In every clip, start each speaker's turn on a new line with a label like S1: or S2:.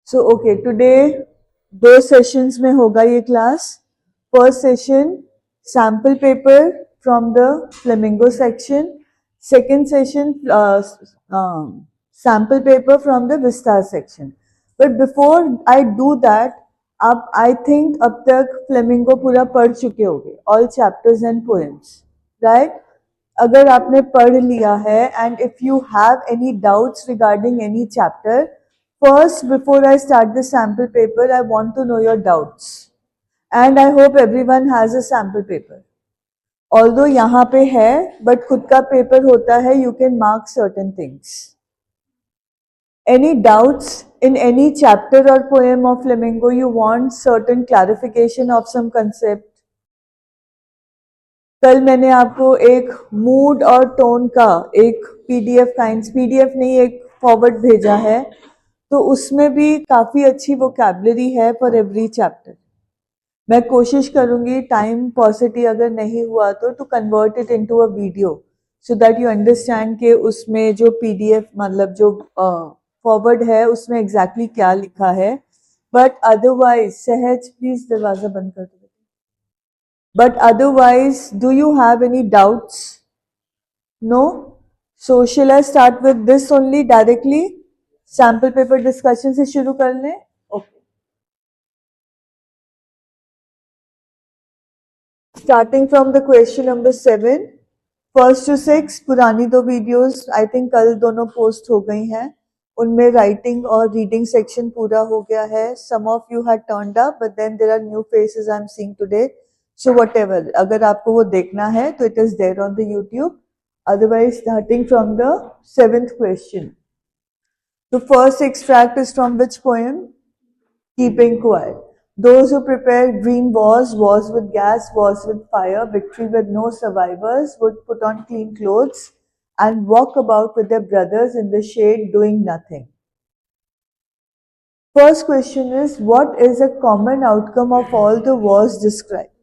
S1: So okay, today 2 sessions में होगा ये class. First session sample paper from the Flamingo section. Second session sample paper from the Vistas section. But before I do that, आप I think अब तक flamingo पूरा पढ़ चुके होंगे, all chapters and poems, right? अगर आपने पढ़ लिया है and if you have any doubts regarding any chapter, first before I start the sample paper, I want to know your doubts, and I hope everyone has a sample paper. Although यहाँ पे है, but खुद का paper होता है, you can mark certain things. Any doubts in any chapter or poem of Flamingo? You want certain clarification of some concept? कल मैंने आपको एक मूड और टोन का एक पीडीएफ काइंड्स, पीडीएफ नहीं, एक फॉरवर्ड भेजा है, तो उसमें भी काफ़ी अच्छी वोकैबुलरी है फॉर एवरी चैप्टर. मैं कोशिश करूंगी, टाइम पॉसिबिलिटी अगर नहीं हुआ तो convert it into a video so that you understand कि उसमें जो पीडीएफ मतलब जो फॉरवर्ड है उसमें एग्जैक्टली क्या लिखा है. बट अदरवाइज, सहज प्लीज दरवाजा बंद कर दो. But otherwise, do you have any doubts? No? So shall I start with this only directly? Sample paper discussion से शुरू कर लें. Okay, starting from the question number 7, first to 6. पुरानी 2 वीडियोस आई थिंक कल दोनों पोस्ट हो गई हैं. उनमें राइटिंग और रीडिंग सेक्शन पूरा हो गया है. Some of you had turned up, but then there are new faces I am seeing today. So whatever, अगर आपको वो देखना है तो it is there on the YouTube. Otherwise, starting from the 7th question. The first extract is from which poem? Keeping Quiet. Those who prepare green wars with gas, wars with fire, victory with no survivors, would put on clean clothes and walk about with their brothers in the shade doing nothing. First question is, what is a common outcome of all the wars described?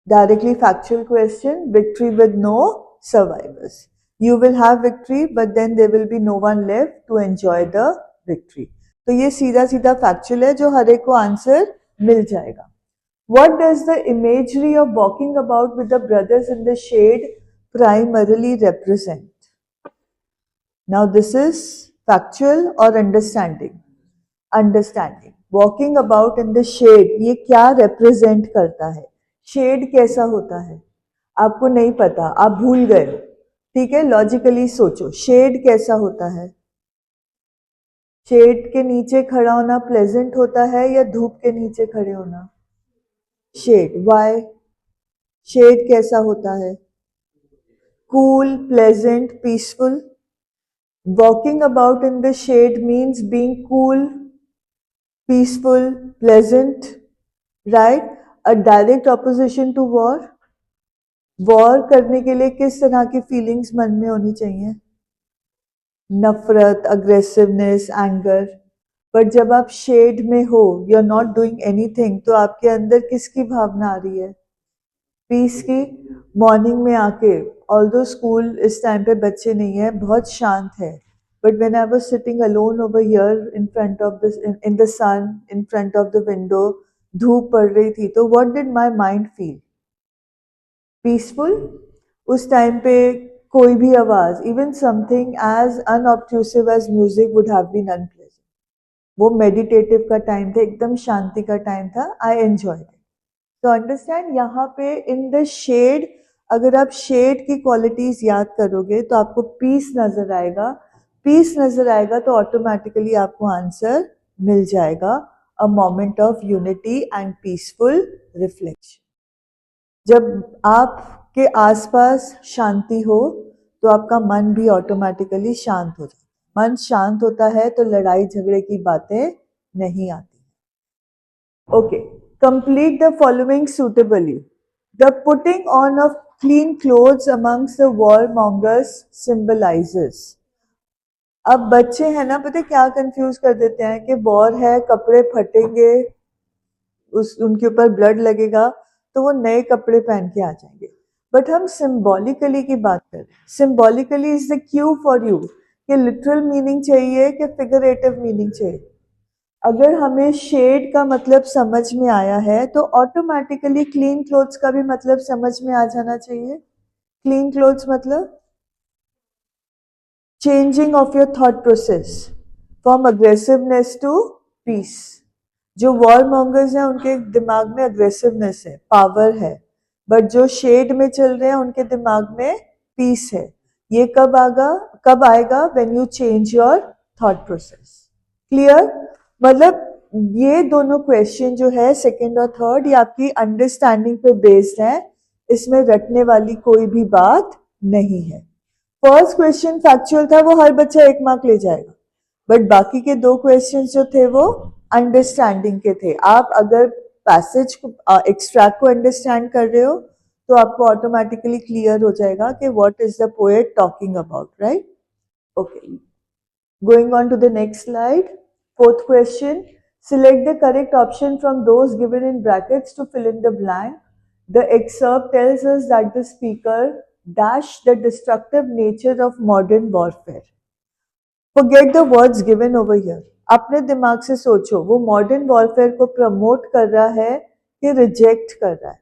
S1: Directly factual question, victory with no survivors. You will have victory, but then there will be no one left to enjoy the victory. तो ये सीधा सीधा factual है जो हर एक को answer मिल जाएगा. What does the imagery of walking about with the brothers in the shade primarily represent? Now this is factual or understanding? Understanding. Walking about in the shade, ये क्या represent करता है? शेड कैसा होता है आपको नहीं पता, आप भूल गए, ठीक है? लॉजिकली सोचो, शेड कैसा होता है? शेड के नीचे खड़ा होना प्लेजेंट होता है या धूप के नीचे खड़े होना? शेड. वाई? शेड कैसा होता है? Cool, pleasant, peaceful. Walking about in the shade means being cool, peaceful, pleasant, right? A direct opposition to war. War करने के लिए किस तरह की फीलिंग्स मन में होनी चाहिए? नफरत, अग्रेसिवनेस, एंगर. बट जब आप शेड में हो, you are not doing anything, तो आपके अंदर किसकी भावना आ रही है? पीस की. मॉर्निंग में आके, ऑल्दो स्कूल इस टाइम पे बच्चे नहीं है, बहुत शांत है, but when I was sitting alone over here in front of this, in the sun, in front of the window, धूप पड़ रही थी, तो what did my mind feel? Peaceful. उस टाइम पे कोई भी आवाज, even something as unobtrusive as music would have been unpleasant. वो मेडिटेटिव का टाइम था, एकदम शांति का टाइम था. I enjoyed it. तो अंडरस्टैंड, यहाँ पे इन द शेड, अगर आप शेड की क्वालिटीज याद करोगे तो आपको पीस नजर आएगा. पीस नजर आएगा तो ऑटोमेटिकली आपको आंसर मिल जाएगा. A moment of unity and peaceful reflection. जब आपके आसपास शांति हो तो आपका मन भी ऑटोमेटिकली शांत हो जाता है. मन शांत होता है तो लड़ाई झगड़े की बातें नहीं आती. Okay, complete the following suitably. The putting on of clean clothes amongst the warmongers symbolizes. अब बच्चे हैं ना, पता क्या कंफ्यूज कर देते हैं कि वॉर है, कपड़े फटेंगे, उनके ऊपर ब्लड लगेगा तो वो नए कपड़े पहन के आ जाएंगे. बट हम सिंबॉलिकली की बात कर रहे हैं. Symbolically is the Q for you कि लिटरल मीनिंग चाहिए कि फिगरेटिव मीनिंग चाहिए. अगर हमें शेड का मतलब समझ में आया है तो ऑटोमेटिकली क्लीन क्लोथ्स का भी मतलब समझ में आ जाना चाहिए। क्लीन क्लोथ्स मतलब changing of your thought process from aggressiveness to peace. जो वॉर मॉन्गर्स हैं उनके दिमाग में अग्रेसिवनेस है, पावर है, बट जो शेड में चल रहे हैं उनके दिमाग में पीस है। ये कब आएगा? When you change your thought process. Clear? मतलब ये दोनों क्वेश्चन जो है सेकंड और थर्ड, ये आपकी अंडरस्टैंडिंग पे बेस्ड है, इसमें रटने वाली कोई भी बात नहीं है। फर्स्ट क्वेश्चन फैक्चुअल था, वो हर बच्चा 1 मार्क ले जाएगा, बट बाकी के 2 क्वेश्चन जो थे वो अंडरस्टैंडिंग के थे। आप अगर पैसेज को एक्सट्रैक्ट को अंडरस्टैंड कर रहे हो तो आपको ऑटोमेटिकली क्लियर हो जाएगा कि what is the poet talking about, right? Okay, going on to the next slide. Fourth question, select the correct option from those given in brackets to fill in the blank. The excerpt tells us that the speaker dashed the destructive nature of modern warfare. Forget the words given over here. अपने दिमाग से सोचो, वो modern warfare को promote कर रहा है कि रिजेक्ट कर रहा है?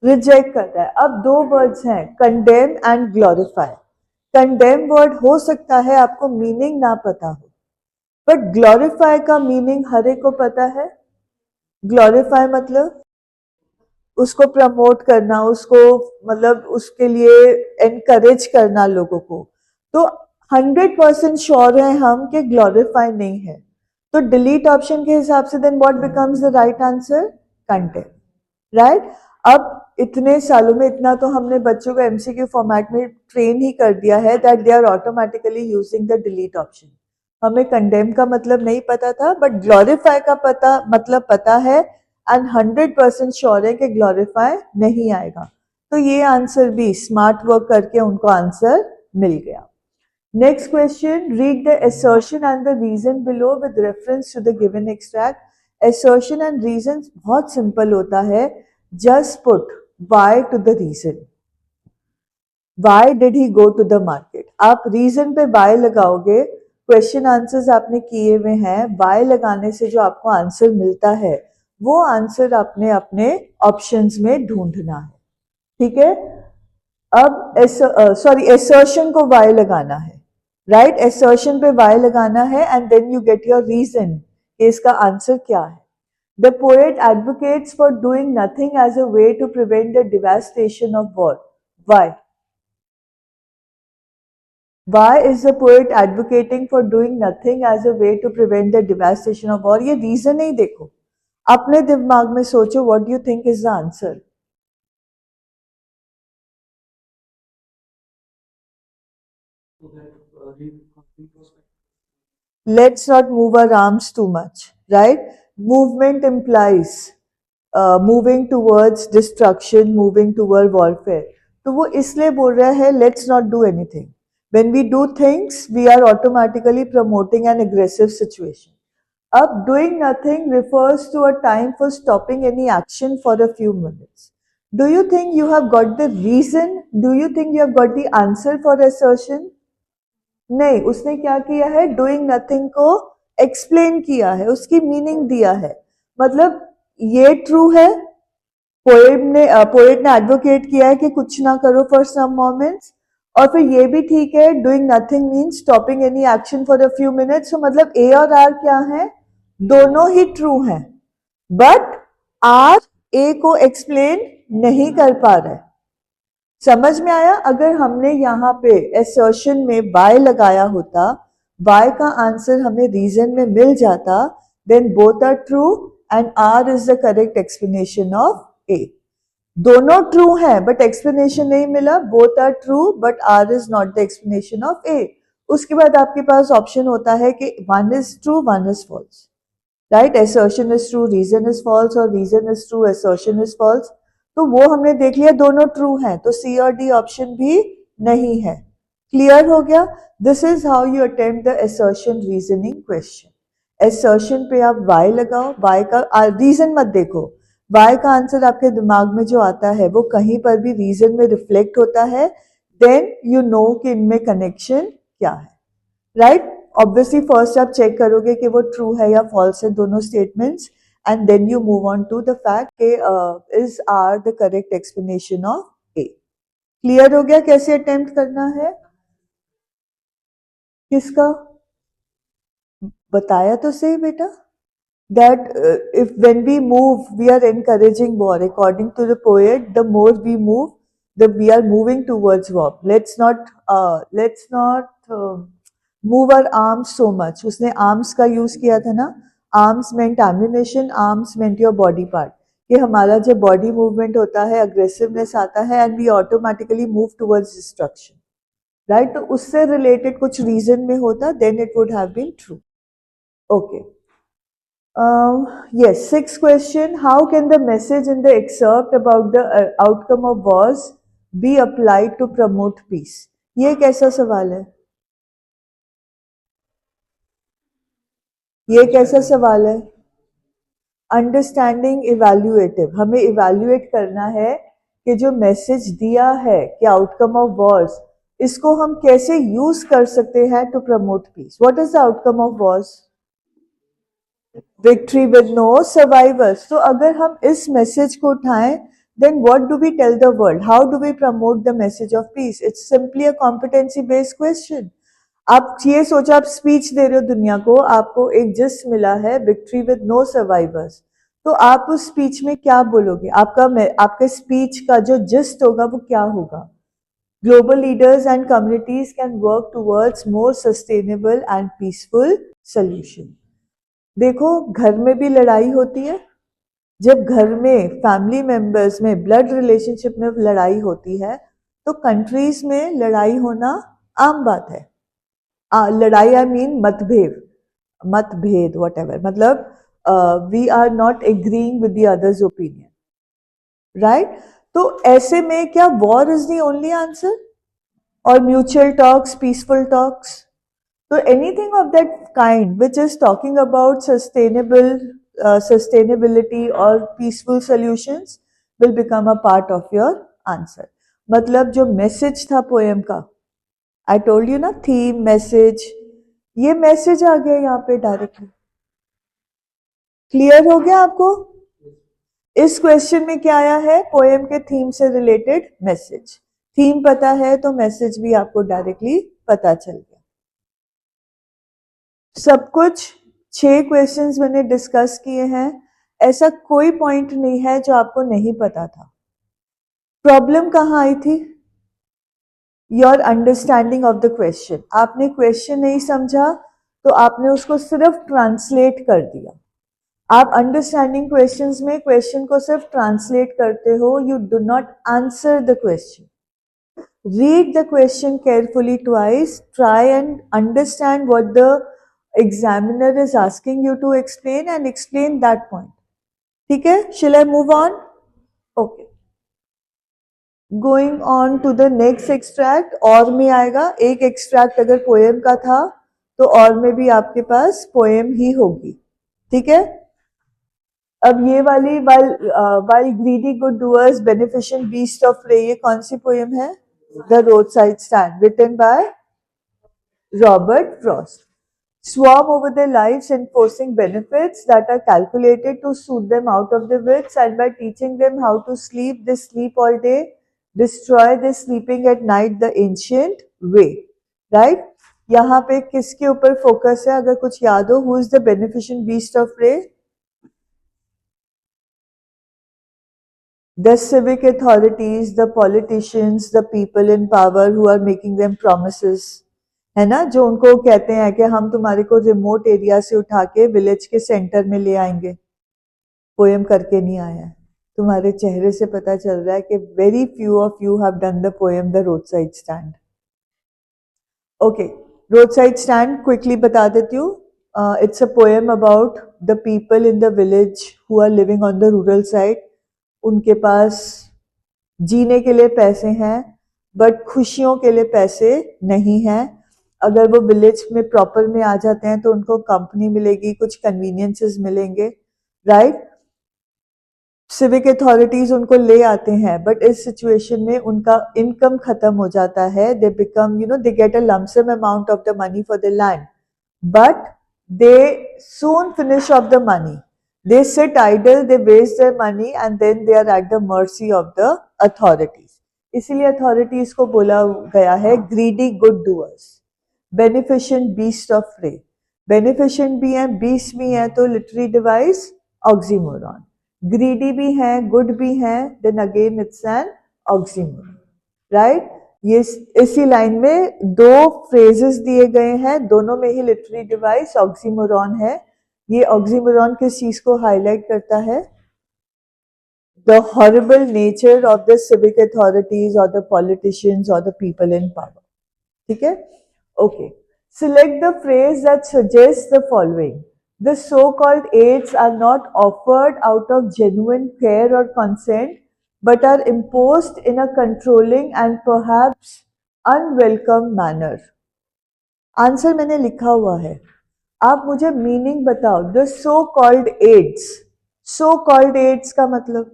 S1: रिजेक्ट कर रहा है। अब 2 वर्ड्स हैं, condemn and glorify. Condemn word हो सकता है आपको मीनिंग ना पता हो, बट ग्लोरीफाई का मीनिंग हर एक को पता है। ग्लोरीफाई मतलब उसको प्रमोट करना, उसको मतलब उसके लिए एनकरेज करना लोगों को। तो 100% श्योर है हम कि ग्लोरीफाई नहीं है, तो डिलीट ऑप्शन के हिसाब से then what becomes the right answer? Content, right? अब इतने सालों में इतना तो हमने बच्चों को एमसीक्यू फॉर्मेट में ट्रेन ही कर दिया है that they are automatically using the delete option. हमें कंडेम का मतलब नहीं पता था, बट ग्लोरीफाई का मतलब पता है एंड 100% श्योर है कि ग्लोरीफाई नहीं आएगा। तो ये आंसर भी स्मार्ट वर्क करके उनको आंसर मिल गया। Next question, read the assertion and the reason below with reference to the given extract. assertion and reason बहुत सिंपल होता है, just put why to the reason. why did he go to the market? आप reason पे why लगाओगे, question answers आपने किए हुए हैं, why लगाने से जो आपको आंसर मिलता है वो आंसर आपने अपने ऑप्शंस में ढूंढना है, ठीक है? अब assertion को why लगाना है, राइट? assertion पे why लगाना है and then you get your reason कि इसका आंसर क्या है। The poet advocates for doing nothing as a way to prevent the devastation of war. Why? Why is the poet advocating for doing nothing as a way to prevent the devastation of war? ये reason नहीं देखो, अपने दिमाग में सोचो, what do you think is the answer? Let's not move our arms too much, right? Movement implies moving towards destruction, moving toward warfare. तो वो इसलिए बोल रहा है let's not do anything. When we do things, we are automatically promoting an aggressive situation. Up doing nothing refers to a time for stopping any action for a few minutes. Do you think you have got the reason? Do you think you have got the answer for assertion? नहीं, उसने क्या किया है? Doing nothing को explain किया है, उसकी meaning दिया है। मतलब ये ट्रू है, पोएट ने एडवोकेट किया है कि कुछ ना करो फॉर सम मोमेंट्स, और फिर ये भी ठीक है, doing nothing means stopping any action for a few minutes. तो मतलब ए और आर क्या है? दोनों ही ट्रू हैं, बट आर ए को एक्सप्लेन नहीं कर पा रहा है। समझ में आया? अगर हमने यहाँ पे assertion में by लगाया होता, by का आंसर हमें रीजन में मिल जाता, then both are true and R is the correct explanation of A. दोनों ट्रू हैं बट एक्सप्लेनेशन नहीं मिला, both are true but R is not the explanation of A. उसके बाद आपके पास ऑप्शन होता है कि one is true, one is false, right? Assertion is true, reason is false, और reason is true, assertion is false. तो वो हमने देख लिया, दोनों ट्रू हैं, तो सी और डी ऑप्शन भी नहीं है। क्लियर हो गया? This is how you attempt the assertion reasoning question. assertion पे आप वाई लगाओ, वाई का रीजन मत देखो, वाई का आंसर आपके दिमाग में जो आता है वो कहीं पर भी रीजन में रिफ्लेक्ट होता है, देन यू नो कि इनमें कनेक्शन क्या है, राइट? ऑब्वियसली फर्स्ट आप चेक करोगे कि वो ट्रू है या फॉल्स है दोनों statements, and then you move on to the fact के is R the correct explanation of A. Clear हो गया कैसे अटेम्प्ट करना है? किसका बताया तो सही बेटा, that if when we move we are encouraging war. According to the poet, the more we move, we are moving towards war. Let's not move our arms so much. उसने arms का use किया था ना, arms meant ammunition, arms meant your body part, कि हमारा जब body movement होता है aggressiveness आता है and we automatically move towards destruction, right? तो उससे related कुछ reason में होता, then it would have been true. Okay. Yes, sixth question. How can the message in the excerpt about the outcome of wars be applied to promote peace? ये कैसा सवाल है? ये कैसा सवाल है? अंडरस्टैंडिंग इवैल्यूएटिव, हमें इवैल्यूएट करना है कि जो मैसेज दिया है कि आउटकम ऑफ वॉर्स, इसको हम कैसे यूज कर सकते हैं to promote peace. What is the outcome of wars? Victory with no survivors. तो अगर हम इस मैसेज को उठाएं, then what do we tell the world? How do we promote the message of peace? It's simply a competency based question. आप ये सोचो, आप स्पीच दे रहे हो दुनिया को, आपको एक जिस्ट मिला है विक्ट्री विद नो सर्वाइवर्स, तो आप उस स्पीच में क्या बोलोगे? आपके स्पीच का जो जिस्ट होगा वो क्या होगा? Global leaders and communities can work towards more sustainable and peaceful solution. देखो, घर में भी लड़ाई होती है। जब घर में फैमिली मेंबर्स में ब्लड रिलेशनशिप में लड़ाई होती है, तो कंट्रीज में लड़ाई होना आम बात है। लड़ाई आई मीन मतभेद व्हाटएवर, मतलब we are not agreeing with the others opinion, right? तो ऐसे में क्या war is the only answer? और mutual talks, peaceful talks? So anything of that kind which is talking about sustainability or peaceful solutions will become a part of your answer. मतलब जो message था poem का, I told you ना, theme, message, ये message आ गया यहाँ पे directly. Clear हो गया आपको? इस क्वेश्चन में क्या आया है? पोएम के थीम से रिलेटेड मैसेज। थीम पता है तो मैसेज भी आपको डायरेक्टली पता चल गया। सब कुछ 6 क्वेश्चंस मैंने डिस्कस किए हैं, ऐसा कोई पॉइंट नहीं है जो आपको नहीं पता था। प्रॉब्लम कहाँ आई थी? Your understanding of the question. आपने क्वेश्चन नहीं समझा तो आपने उसको सिर्फ ट्रांसलेट कर दिया। आप अंडरस्टैंडिंग क्वेश्चंस में क्वेश्चन को सिर्फ ट्रांसलेट करते हो, you do not answer the question. Read the question carefully twice, try and understand what the examiner is asking you to explain and explain that point. ठीक है? Shall I move on? Okay. Going on to the next extract, और में आएगा। एक extract अगर poem का था तो और में भी आपके पास poem ही होगी। ठीक है? अब ये वाली while greedy good doers beneficent beast of prey, ये कौन सी poem है? The Roadside Stand, written by Robert Frost. Swarm over their lives enforcing benefits that are calculated to suit them out of their wits, and by teaching them how to sleep, they sleep all day, destroy their sleeping at night the ancient way. Right? यहाँ पे किसके ऊपर focus है? अगर कुछ याद हो, who is the beneficent beast of prey? The civic authorities, the politicians, the people in power who are making them promises, है ना, जो उनको कहते हैं कि हम तुम्हारे को रिमोट एरिया से उठा के विलेज के सेंटर में ले आएंगे। पोएम करके नहीं आया है, तुम्हारे चेहरे से पता चल रहा है कि very few of you have done the poem the road side stand. Okay, road side stand quickly बता देती हूँ। It's a poem about the people in the village who are living on the rural side. उनके पास जीने के लिए पैसे हैं बट खुशियों के लिए पैसे नहीं हैं। अगर वो विलेज में प्रॉपर में आ जाते हैं तो उनको कंपनी मिलेगी, कुछ कन्वीनियंसेस मिलेंगे, राइट? सिविक अथॉरिटीज उनको ले आते हैं, बट इस सिचुएशन में उनका इनकम खत्म हो जाता है। They become, they get a lump sum amount of the money for the land, but they soon finish off the money. They sit idle, they waste their money and then they are at the mercy of the authorities. इसलिए authorities को बोला गया है greedy good doers, beneficent beast of prey. Beneficent भी है, beast भी है, तो literary device oxymoron. Greedy भी है, good भी है, then again it's an oxymoron, right? ये इसी लाइन में दो फ्रेजेस दिए गए हैं, दोनों में ही लिटरेरी डिवाइस ऑक्सीमोरॉन है. ये ऑक्सीमोरॉन किस चीज को हाईलाइट करता है? The horrible nature of the civic authorities और द पॉलिटिशियंस और द पीपल इन पावर. ठीक है, okay. Select the phrase that suggest the following. The so-called aids are not offered out of genuine care or consent, but are imposed in a controlling and perhaps unwelcome manner. Answer मैंने लिखा हुआ है, आप मुझे meaning बताओ. The so called aids, so called aids का मतलब,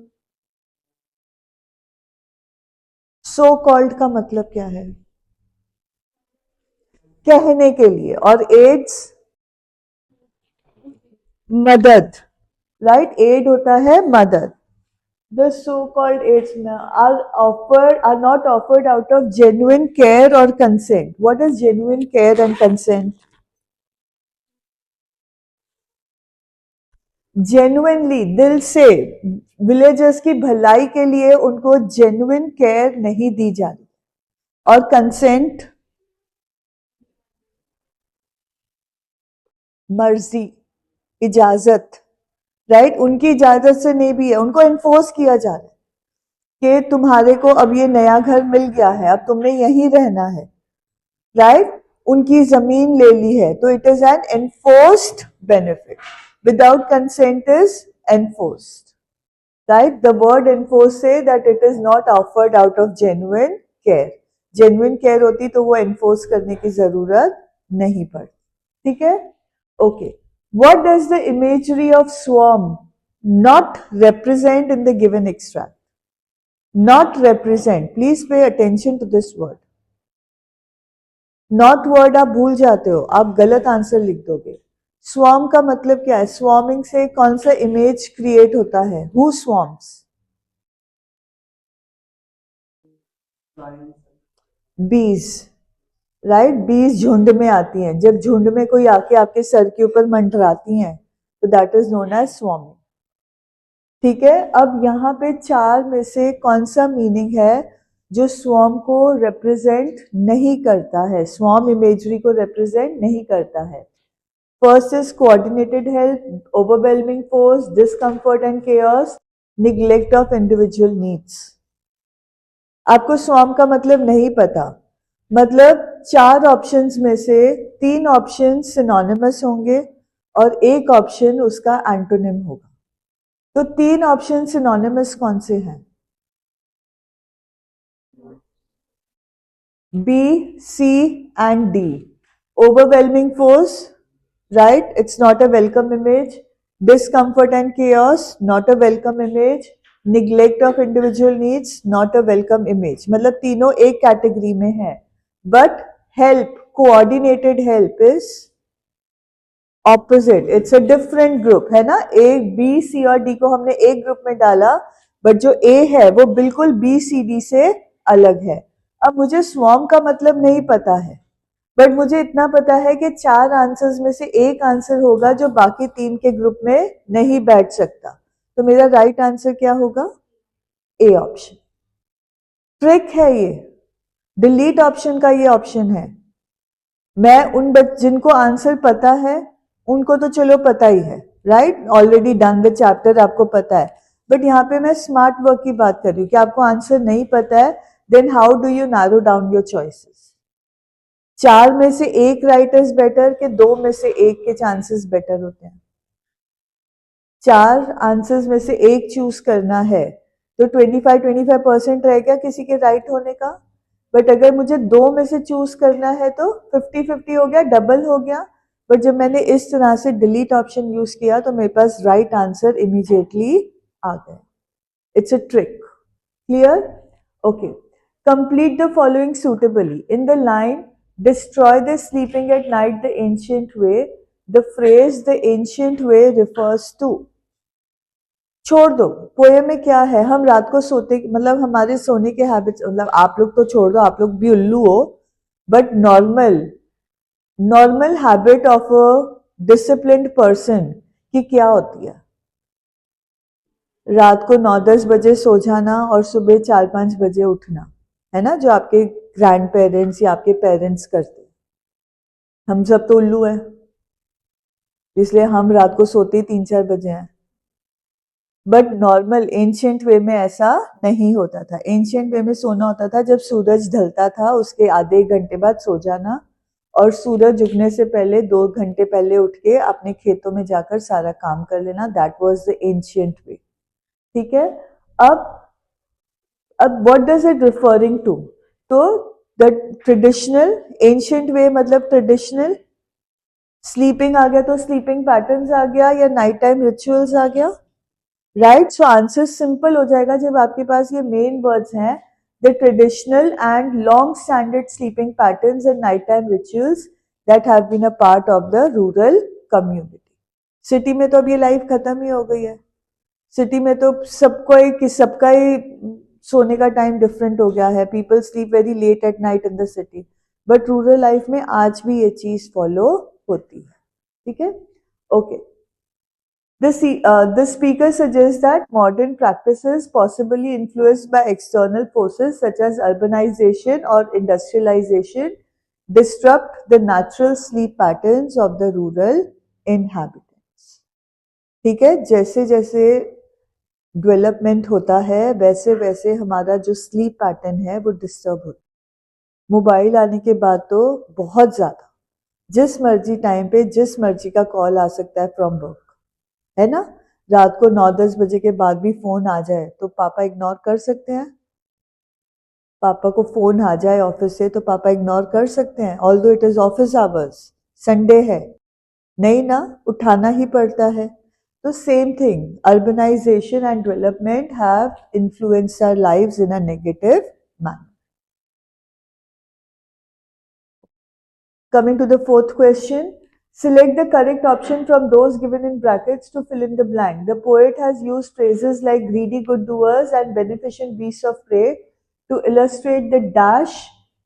S1: so called का मतलब क्या है? कहने के लिए. और एड्स मदद, राइट? एड होता है मदद. The so-called aids are not offered out of genuine care or consent. What is genuine care and consent? Genuinely, दिल से, विलेजर्स की भलाई के लिए उनको genuine care नहीं दी जा रही. और consent, मर्जी, इजाजत, राइट? उनकी इजाजत से नहीं भी है, उनको एनफोर्स किया जा रहा है कि तुम्हारे को अब ये नया घर मिल गया है, अब तुमने यहीं रहना है, राइट? उनकी जमीन ले ली है, तो it is N enforced benefit. Without consent is enforced, right? The word enforce say that it is not offered out of genuine care. Genuine care होती तो वो एनफोर्स करने की जरूरत नहीं पड़ती. ठीक है, okay. What does the imagery of swarm not represent in the given extract? Not represent. Please pay attention to this word. Not word आप भूल जाते हो, आप गलत आंसर लिख दोगे. Swarm का मतलब क्या है? Swarming से कौन सा इमेज क्रिएट होता है? Who swarms? Bees. राइट? बीज झुंड में आती हैं. जब झुंड में कोई आके आपके सर के ऊपर मंडराती हैं तो that is known as swarming. ठीक है, अब यहाँ पे चार में से कौन सा मीनिंग है जो स्वार्म को रिप्रेजेंट नहीं करता है, स्वार्म इमेजरी को रिप्रेजेंट नहीं करता है? First is coordinated help, overwhelming force, discomfort and cares, neglect of individual needs. आपको स्वार्म का मतलब नहीं पता, मतलब चार ऑप्शंस में से तीन ऑप्शन सिनोनिमस होंगे और एक ऑप्शन उसका एंटोनिम होगा. तो तीन ऑप्शन सिनोनिमस कौन से हैं? B, C and D. Overwhelming force, right? It's not a welcome image. Discomfort and cares, not a welcome image. Neglect of individual needs, not a welcome image. मतलब तीनों एक कैटेगरी में है. But help, coordinated help is opposite. It's a different group, है ना? A, B, C और D को हमने एक ग्रुप में डाला, बट जो A है वो बिल्कुल B, C, D से अलग है. अब मुझे स्वार्म का मतलब नहीं पता है, बट मुझे इतना पता है कि चार आंसर्स में से एक आंसर होगा जो बाकी तीन के ग्रुप में नहीं बैठ सकता. तो मेरा राइट आंसर क्या होगा? A option. ट्रिक है ये, डिलीट ऑप्शन का ये ऑप्शन है. मैं उन जिनको आंसर पता है उनको तो चलो पता ही है, right? Already done the chapter, आपको पता है. बट यहाँ पे मैं स्मार्ट वर्क की बात कर रही हूँ कि आपको आंसर नहीं पता है, then how do you narrow down your choices? चार में से एक राइट इज बेटर कि दो में से एक के चांसेस बेटर होते हैं? चार आंसर्स में से एक चूज करना है तो 25% रह गया किसी के राइट होने का. बट अगर मुझे दो में से चूज करना है तो 50-50 हो गया, डबल हो गया. बट जब मैंने इस तरह से डिलीट ऑप्शन यूज किया तो मेरे पास राइट आंसर इमीडिएटली आ गया. It's a trick. Clear? Okay. Complete the following suitably. In the line Destroy the sleeping at night the ancient way. The phrase the ancient way refers to. छोड़ दो, poem में क्या है, हम रात को सोते मतलब हमारे सोने के हैबिट्स, मतलब आप लोग तो छोड़ दो, आप लोग भी उल्लू हो, but normal habit of a disciplined person की क्या होती है? रात को 9-10 बजे सो जाना और सुबह 4-5 बजे उठना, है ना, जो आपके ग्रैंड पेरेंट्स या आपके पेरेंट्स करते। हम सब तो उल्लू हैं, इसलिए हम रात को सोते ही 3-4 बजे हैं। बट नॉर्मल एंशियंट वे में ऐसा नहीं होता था। एंशियंट वे में सोना होता था जब सूरज ढलता था उसके आधे घंटे बाद सो जाना, और सूरज उगने से पहले 2 घंटे पहले उठ के अपने खेतों में जाकर सारा काम कर लेना। That was the ancient way. ठीक है। अब what does it referring to? तो द ट्रेडिशनल, एंशियंट वे मतलब ट्रेडिशनल, स्लीपिंग आ गया तो स्लीपिंग पैटर्न्स आ गया या नाइट टाइम रिचुअल्स आ गया, राइट। सो आंसर सिंपल हो जाएगा जब आपके पास ये मेन वर्ड्स हैं, the traditional and long standard sleeping patterns and night time rituals that have been a part of the rural community. City में तो अब ये लाइफ खत्म ही हो गई है। सिटी में तो सबका ही सोने का टाइम डिफरेंट हो गया है। People sleep very late at night in the city, but rural life में आज भी ये चीज फॉलो होती है। ठीक है, okay. The speaker suggests that modern practices, possibly influenced by external forces such as urbanization or industrialization, disrupt the natural sleep patterns of the rural inhabitants. ठीक है, जैसे जैसे डेवलपमेंट होता है वैसे वैसे हमारा जो स्लीप पैटर्न है वो डिस्टर्ब होता है। मोबाइल आने के बाद तो बहुत ज्यादा, जिस मर्जी टाइम पे जिस मर्जी का कॉल आ सकता है फ्रॉम वर्क, है ना। रात को 9-10 बजे के बाद भी फोन आ जाए तो पापा इग्नोर कर सकते हैं? पापा को फोन आ जाए ऑफिस से तो पापा इग्नोर कर सकते हैं, although it is office hours, Sunday है? नहीं ना, उठाना ही पड़ता है। तो same thing, urbanisation and development have influenced our lives in a negative manner. Coming to the fourth question, select the correct option from those given in brackets to fill in the blank. The poet has used phrases like greedy good doers and beneficent beasts of prey to illustrate the dash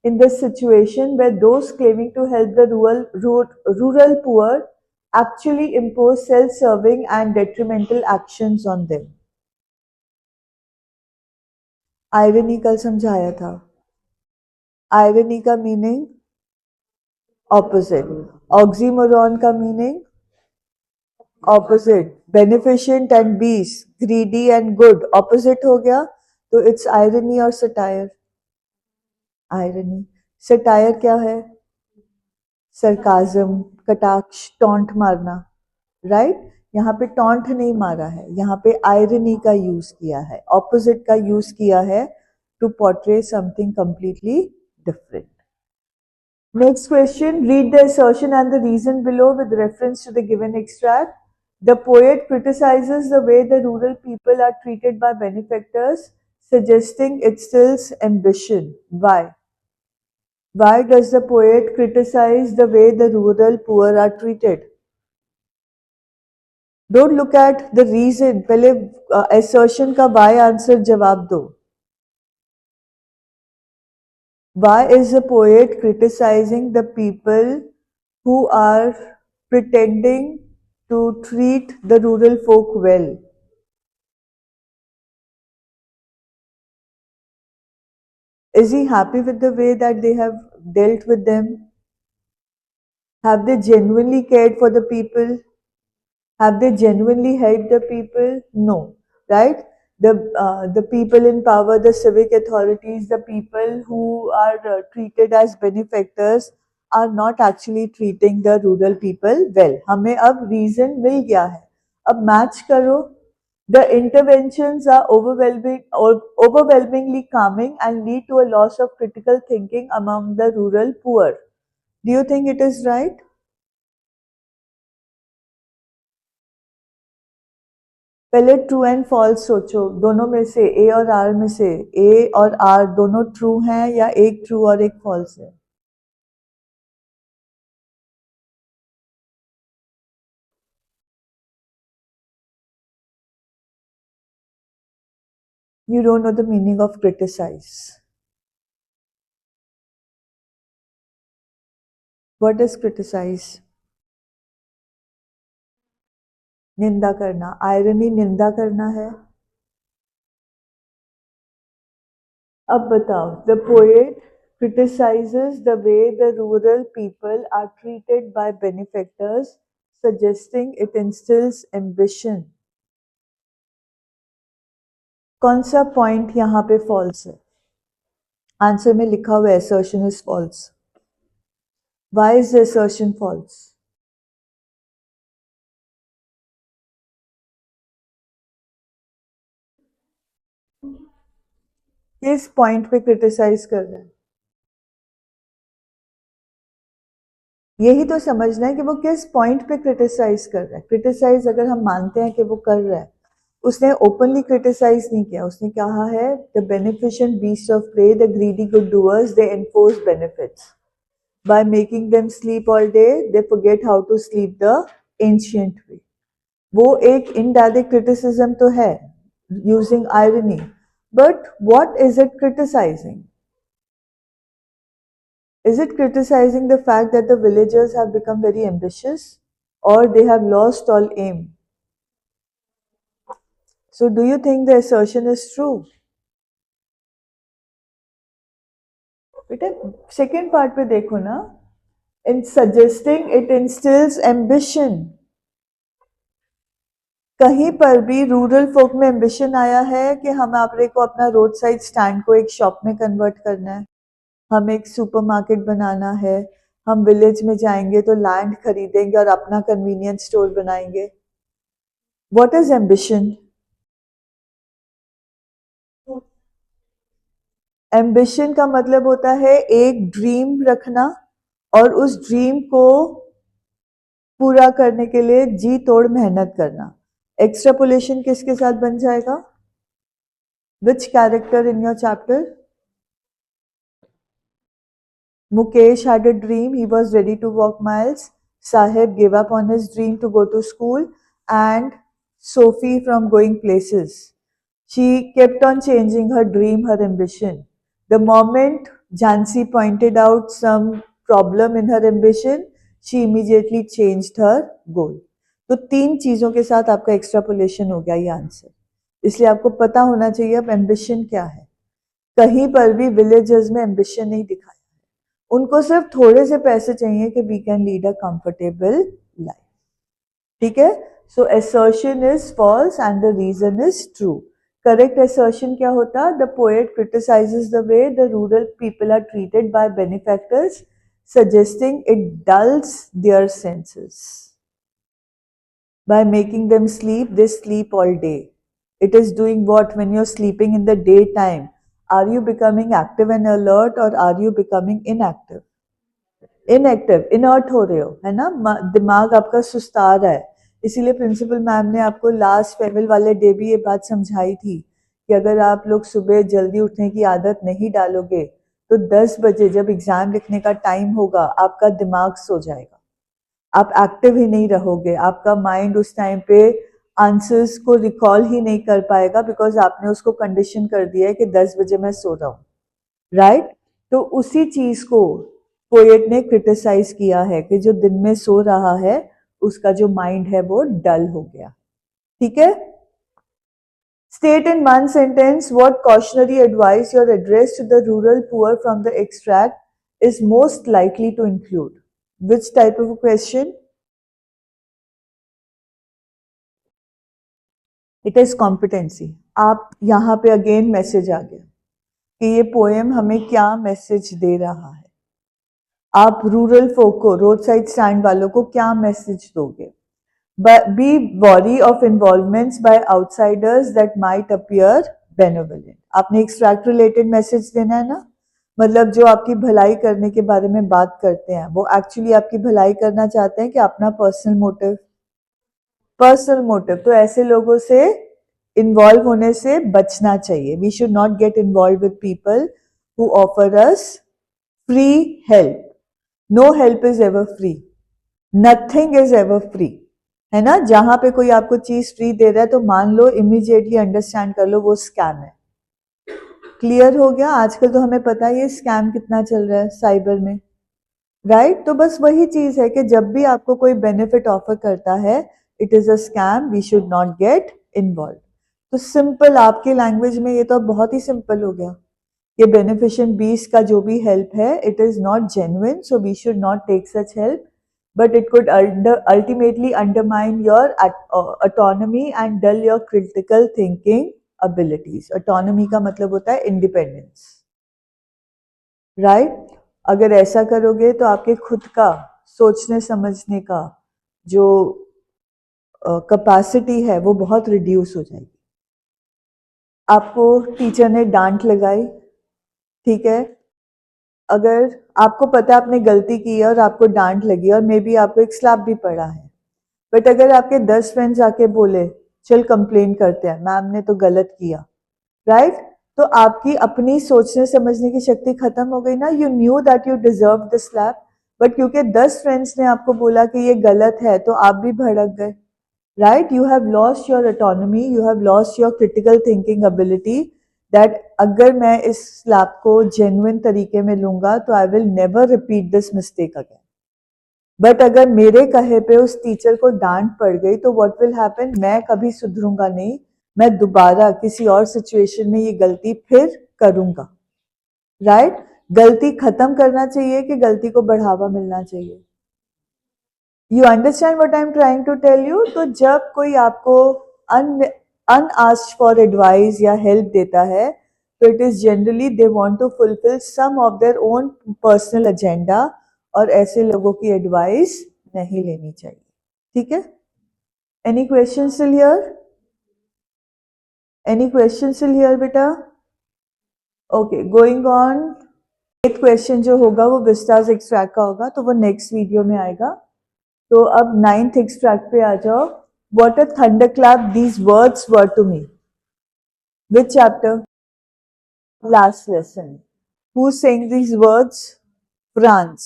S1: in this situation where those claiming to help the rural poor actually impose self-serving and detrimental actions on them. Irony कल समझाया था। Irony का meaning opposite, oxymoron का meaning opposite, beneficent and बीस, greedy and good opposite हो गया, तो it's irony और सटायर। आयरनी, सटायर क्या है? सरकाजम, कटाक्ष, टॉन्ट मारना, राइट। यहाँ पे टॉन्ट नहीं मारा है, यहाँ पे आयरनी का यूज किया है, ऑपोजिट का यूज किया है to portray something completely different. Next question, read the assertion and the reason below with reference to the given extract. The poet criticizes the way the rural people are treated by benefactors, suggesting it stills ambition. Why? Why does the poet criticize the way the rural poor are treated? Don't look at the reason, पहले assertion का why answer जवाब दो। Why is the poet criticizing the people who are pretending to treat the rural folk well? Is he happy with the way that they have dealt with them? Have they genuinely cared for the people? Have they genuinely helped the people? No, right? The people in power, the civic authorities, the people who are treated as benefactors are not actually treating the rural people well. हमें अब reason मिल गया है, अब match करो। The interventions are overwhelmingly calming and lead to a loss of critical thinking among the rural poor. Do you think it is right? पहले true and false सोचो, दोनों में से ए और आर में से ए और आर दोनों ट्रू हैं या एक ट्रू और एक फॉल्स है? You don't know the meaning of criticize. What is criticize? निंदा करना. Irony निंदा करना है. अब बताओ. The poet criticizes the way the rural people are treated by benefactors, suggesting it instills ambition. कौन सा पॉइंट यहाँ पे फॉल्स है? आंसर में लिखा हुआ है assertion is false. Why is the assertion false? किस पॉइंट पे क्रिटिसाइज कर रहा है? यही तो समझना है कि वो किस पॉइंट पे क्रिटिसाइज कर रहा है. क्रिटिसाइज अगर हम मानते हैं कि वो कर रहा है, उसने ओपनली क्रिटिसाइज नहीं किया. उसने कहा है the beneficent beast of prey, the greedy good doers, they enforce benefits by making them sleep all day, they forget how to sleep the ancient way. वो एक इनडायरेक्ट क्रिटिसिज्म तो है, using irony. But what is it criticizing? Is it criticizing the fact that the villagers have become very ambitious, or they have lost all aim? So do you think the assertion is true? बेटा second part पे देखो ना. In suggesting it instills ambition. कहीं पर भी rural फोक में ambition आया है कि हम आपरे को अपना रोड साइड स्टैंड को एक शॉप में कन्वर्ट करना है, हम एक सुपरमार्केट बनाना है, हम विलेज में जाएंगे तो लैंड खरीदेंगे और अपना कन्वीनियंस स्टोर बनाएंगे. What is ambition? एम्बिशन का मतलब होता है एक ड्रीम रखना और उस ड्रीम को पूरा करने के लिए जी तोड़ मेहनत करना. एक्सट्रापोलेशन किसके साथ बन जाएगा? विच character in your chapter? Mukesh had a dream. He was ready to walk miles. Sahib gave up on his dream to go to school, and Sophie from going places. She kept on changing her dream, her ambition. The moment Jhansi pointed out some problem in her ambition, she immediately changed her goal. तो 3 चीजों के साथ आपका extrapolation हो गया ये answer. इसलिए आपको पता होना चाहिए अब एम्बिशन क्या है. कहीं पर भी विलेजर्स में एम्बिशन नहीं दिखाया. उनको सिर्फ थोड़े से पैसे चाहिए कि we can lead a comfortable life. ठीक है. So assertion is false and the reason is true. Correct assertion क्या होता? The poet criticizes the way the rural people are treated by benefactors, suggesting it dulls their senses. By making them sleep, they sleep all day. It is doing what when you're sleeping in the daytime? Are you becoming active and alert, or are you becoming inactive? Inactive, inert हो रहे हो, है ना. दिमाग आपका सुस्ता रहा है. इसीलिए प्रिंसिपल मैम ने आपको लास्ट फेयरवेल वाले डे भी ये बात समझाई थी कि अगर आप लोग सुबह जल्दी उठने की आदत नहीं डालोगे तो 10 बजे जब एग्जाम लिखने का टाइम होगा आपका दिमाग सो जाएगा. आप एक्टिव ही नहीं रहोगे. आपका माइंड उस टाइम पे आंसर्स को रिकॉल ही नहीं कर पाएगा, बिकॉज आपने उसको कंडीशन कर दिया है कि 10 बजे मैं सो रहा हूँ. राइट. तो उसी चीज को पोएट ने क्रिटिसाइज किया है कि जो दिन में सो रहा है उसका जो माइंड है वो डल हो गया. ठीक है. State in one sentence what cautionary advice your address to the rural poor from the extract is most likely to include. Which type of a question? It is competency. आप यहाँ पे अगेन मैसेज आ गया कि ये poem हमें क्या message दे रहा है. आप रूरल फोक को, रोड साइड स्टैंड वालों को क्या मैसेज दोगे? Be wary of involvements by outsiders that might appear benevolent. आपने एक्सट्रैक्ट रिलेटेड मैसेज देना है ना. मतलब जो आपकी भलाई करने के बारे में बात करते हैं वो एक्चुअली आपकी भलाई करना चाहते हैं कि अपना पर्सनल मोटिव. तो ऐसे लोगों से इन्वॉल्व होने से बचना चाहिए. We should not get involve with people who offer us free help. No help is ever free. Nothing is ever free. है ना. जहां पे कोई आपको चीज फ्री दे रहा है तो मान लो, इमीडिएटली अंडरस्टैंड कर लो वो स्कैम है. क्लियर हो गया? आजकल तो हमें पता है ये स्कैम कितना चल रहा है साइबर में, राइट? तो बस वही चीज है कि जब भी आपको कोई बेनिफिट ऑफर करता है, it is a scam, we should not get involve. तो सिंपल आपकी लैंग्वेज में ये तो बहुत ही सिंपल हो गया। ये बेनिफिशिएंट बीस का जो भी हेल्प है, it is not genuine, so we should not take such help, but it could ultimately undermine your autonomy and dull your critical thinking abilities. Autonomy का मतलब होता है independence, right? अगर ऐसा करोगे तो आपके खुद का सोचने समझने का जो कैपेसिटी है वो बहुत रिड्यूस हो जाएगी। आपको टीचर ने डांट लगाई, ठीक है, अगर आपको पता है आपने गलती की है और आपको डांट लगी और मे बी आपको एक स्लैप भी पड़ा है, बट अगर आपके 10 फ्रेंड्स आके बोले चल कंप्लेन करते हैं, मैम ने तो गलत किया, राइट? तो आपकी अपनी सोचने समझने की शक्ति खत्म हो गई ना। You knew that you deserve the slap, but क्योंकि 10 फ्रेंड्स ने आपको बोला कि ये गलत है तो आप भी भड़क गए, right? You have lost your autonomy, you have lost your critical thinking ability, that अगर मैं इस स्लैप को जेन्युइन तरीके में लूंगा तो I will never repeat this mistake again. But अगर मेरे कहे पे उस टीचर को डांट पड़ गई तो व्हाट विल हैपन, मैं कभी सुधरूंगा नहीं, मैं दोबारा किसी और सिचुएशन में ये गलती फिर करूंगा, राइट? गलती खत्म करना चाहिए कि गलती को बढ़ावा मिलना चाहिए? You understand what I am trying to tell you? तो जब कोई आपको अनआस्क्ड फॉर एडवाइस या हेल्प देता है तो it is generally they want to fulfil some of their own personal agenda, और ऐसे लोगों की एडवाइस नहीं लेनी चाहिए, ठीक है? Any question still here? Any question still here बेटा? Okay, going on. 8th question जो होगा वो विस्टास एक्सट्रैक्ट का होगा, तो वो नेक्स्ट वीडियो में आएगा। तो अब 9th एक्सट्रैक्ट पे आ जाओ। What a thunderclap these words were to me. Which chapter? Last lesson. Who sang these words? Franz.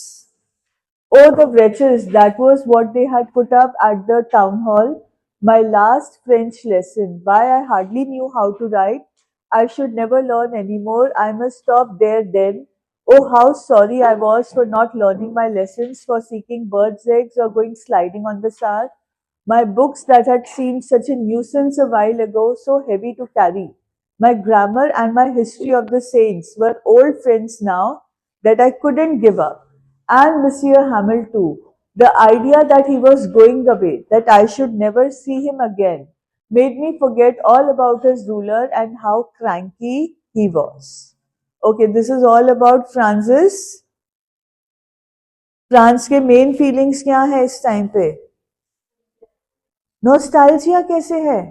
S1: Oh, the wretches, that was what they had put up at the town hall. My last French lesson. Why, I hardly knew how to write. I should never learn anymore. I must stop there then. Oh, how sorry I was for not learning my lessons, for seeking birds' eggs or going sliding on the Sar. My books that had seemed such a nuisance a while ago, so heavy to carry. My grammar and my history of the saints were old friends now that I couldn't give up. And Monsieur Hamel too. The idea that he was going away, that I should never see him again, made me forget all about his ruler and how cranky he was. Okay, this is all about Francis. France के main feelings क्या है इस time पे? Nostalgia कैसे है?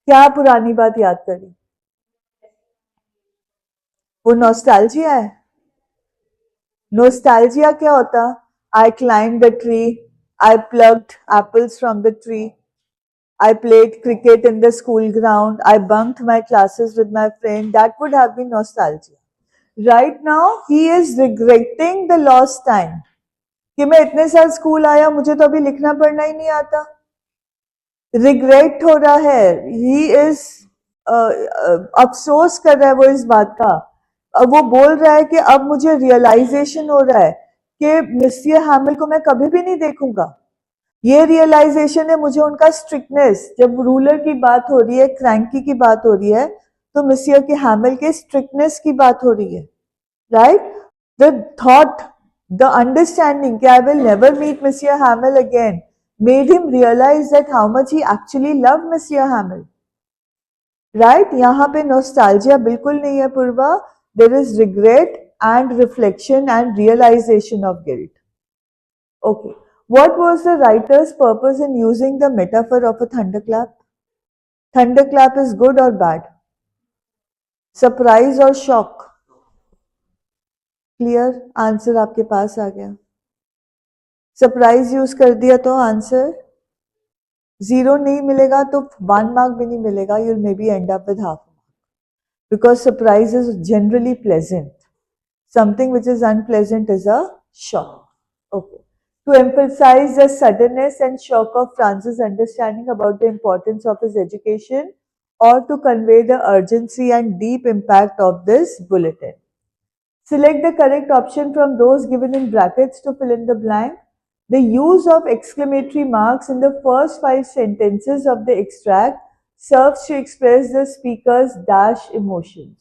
S1: क्या पुरानी बात याद करी? वो नोस्टैल्जिया है? नोस्टैल्जिया क्या होता? I climbed the tree, I plucked apples from the tree, I played cricket in the school ground, I bunked my classes with my friend. That would have been nostalgia. Right now he is regretting the lost time. कि मैं इतने साल school आया, मुझे तो अभी लिखना पढ़ना ही नहीं आता। रिग्रेट हो रहा है, ही इज अफसोस कर रहा है वो इस बात का। अब वो बोल रहा है कि अब मुझे रियलाइजेशन हो रहा है कि मिस्टर हैमिल को मैं कभी भी नहीं देखूंगा। ये रियलाइजेशन है मुझे उनका स्ट्रिक्टनेस, जब रूलर की बात हो रही है, क्रैंकी की बात हो रही है, तो मिस्टर के हैमिल के स्ट्रिक्टनेस की बात हो रही है, right? The thought, the understanding that I will never meet Monsieur Hamel again made him realize that how much he actually loved Monsieur Hamel. Right? यहाँ पे nostalgia बिल्कुल नहीं है पूर्वा. There is regret and reflection and realization of guilt. Okay. What was the writer's purpose in using the metaphor of a thunderclap? Thunderclap is good or bad? Surprise or shock? Clear? Answer आपके पास आ गया। Surprise use कर दिया तो answer 0 नहीं मिलेगा, तो 1 mark भी नहीं मिलेगा, you may be and up with half mark, because surprise is generally pleasant, something which is unpleasant is a shock. Okay, to emphasize the suddenness and shock of Francis' understanding about the importance of his education, or to convey the urgency and deep impact of this bulletin. Select the correct option from those given in brackets to fill in the blank. The use of exclamatory marks in the first 5 sentences of the extract serves to express the speaker's dash emotions.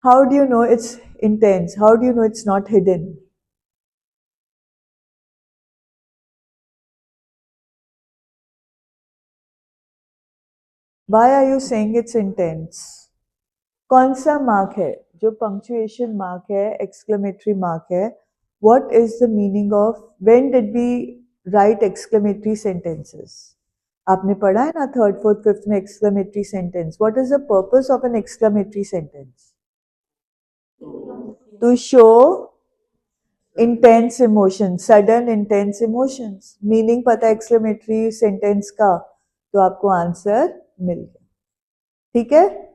S1: How do you know it's intense? How do you know it's not hidden? Why are you saying it's intense? कौन सा mark है जो punctuation mark है, exclamatory mark है? What is the meaning of when did we write exclamatory sentences? आपने पढ़ा है ना थर्ड फोर्थ फिफ्थ में exclamatory sentence. What is the purpose of an exclamatory sentence? To show intense emotion, sudden intense emotions. Meaning पता है exclamatory sentence का, तो आपको आंसर मिल गया. ठीक है,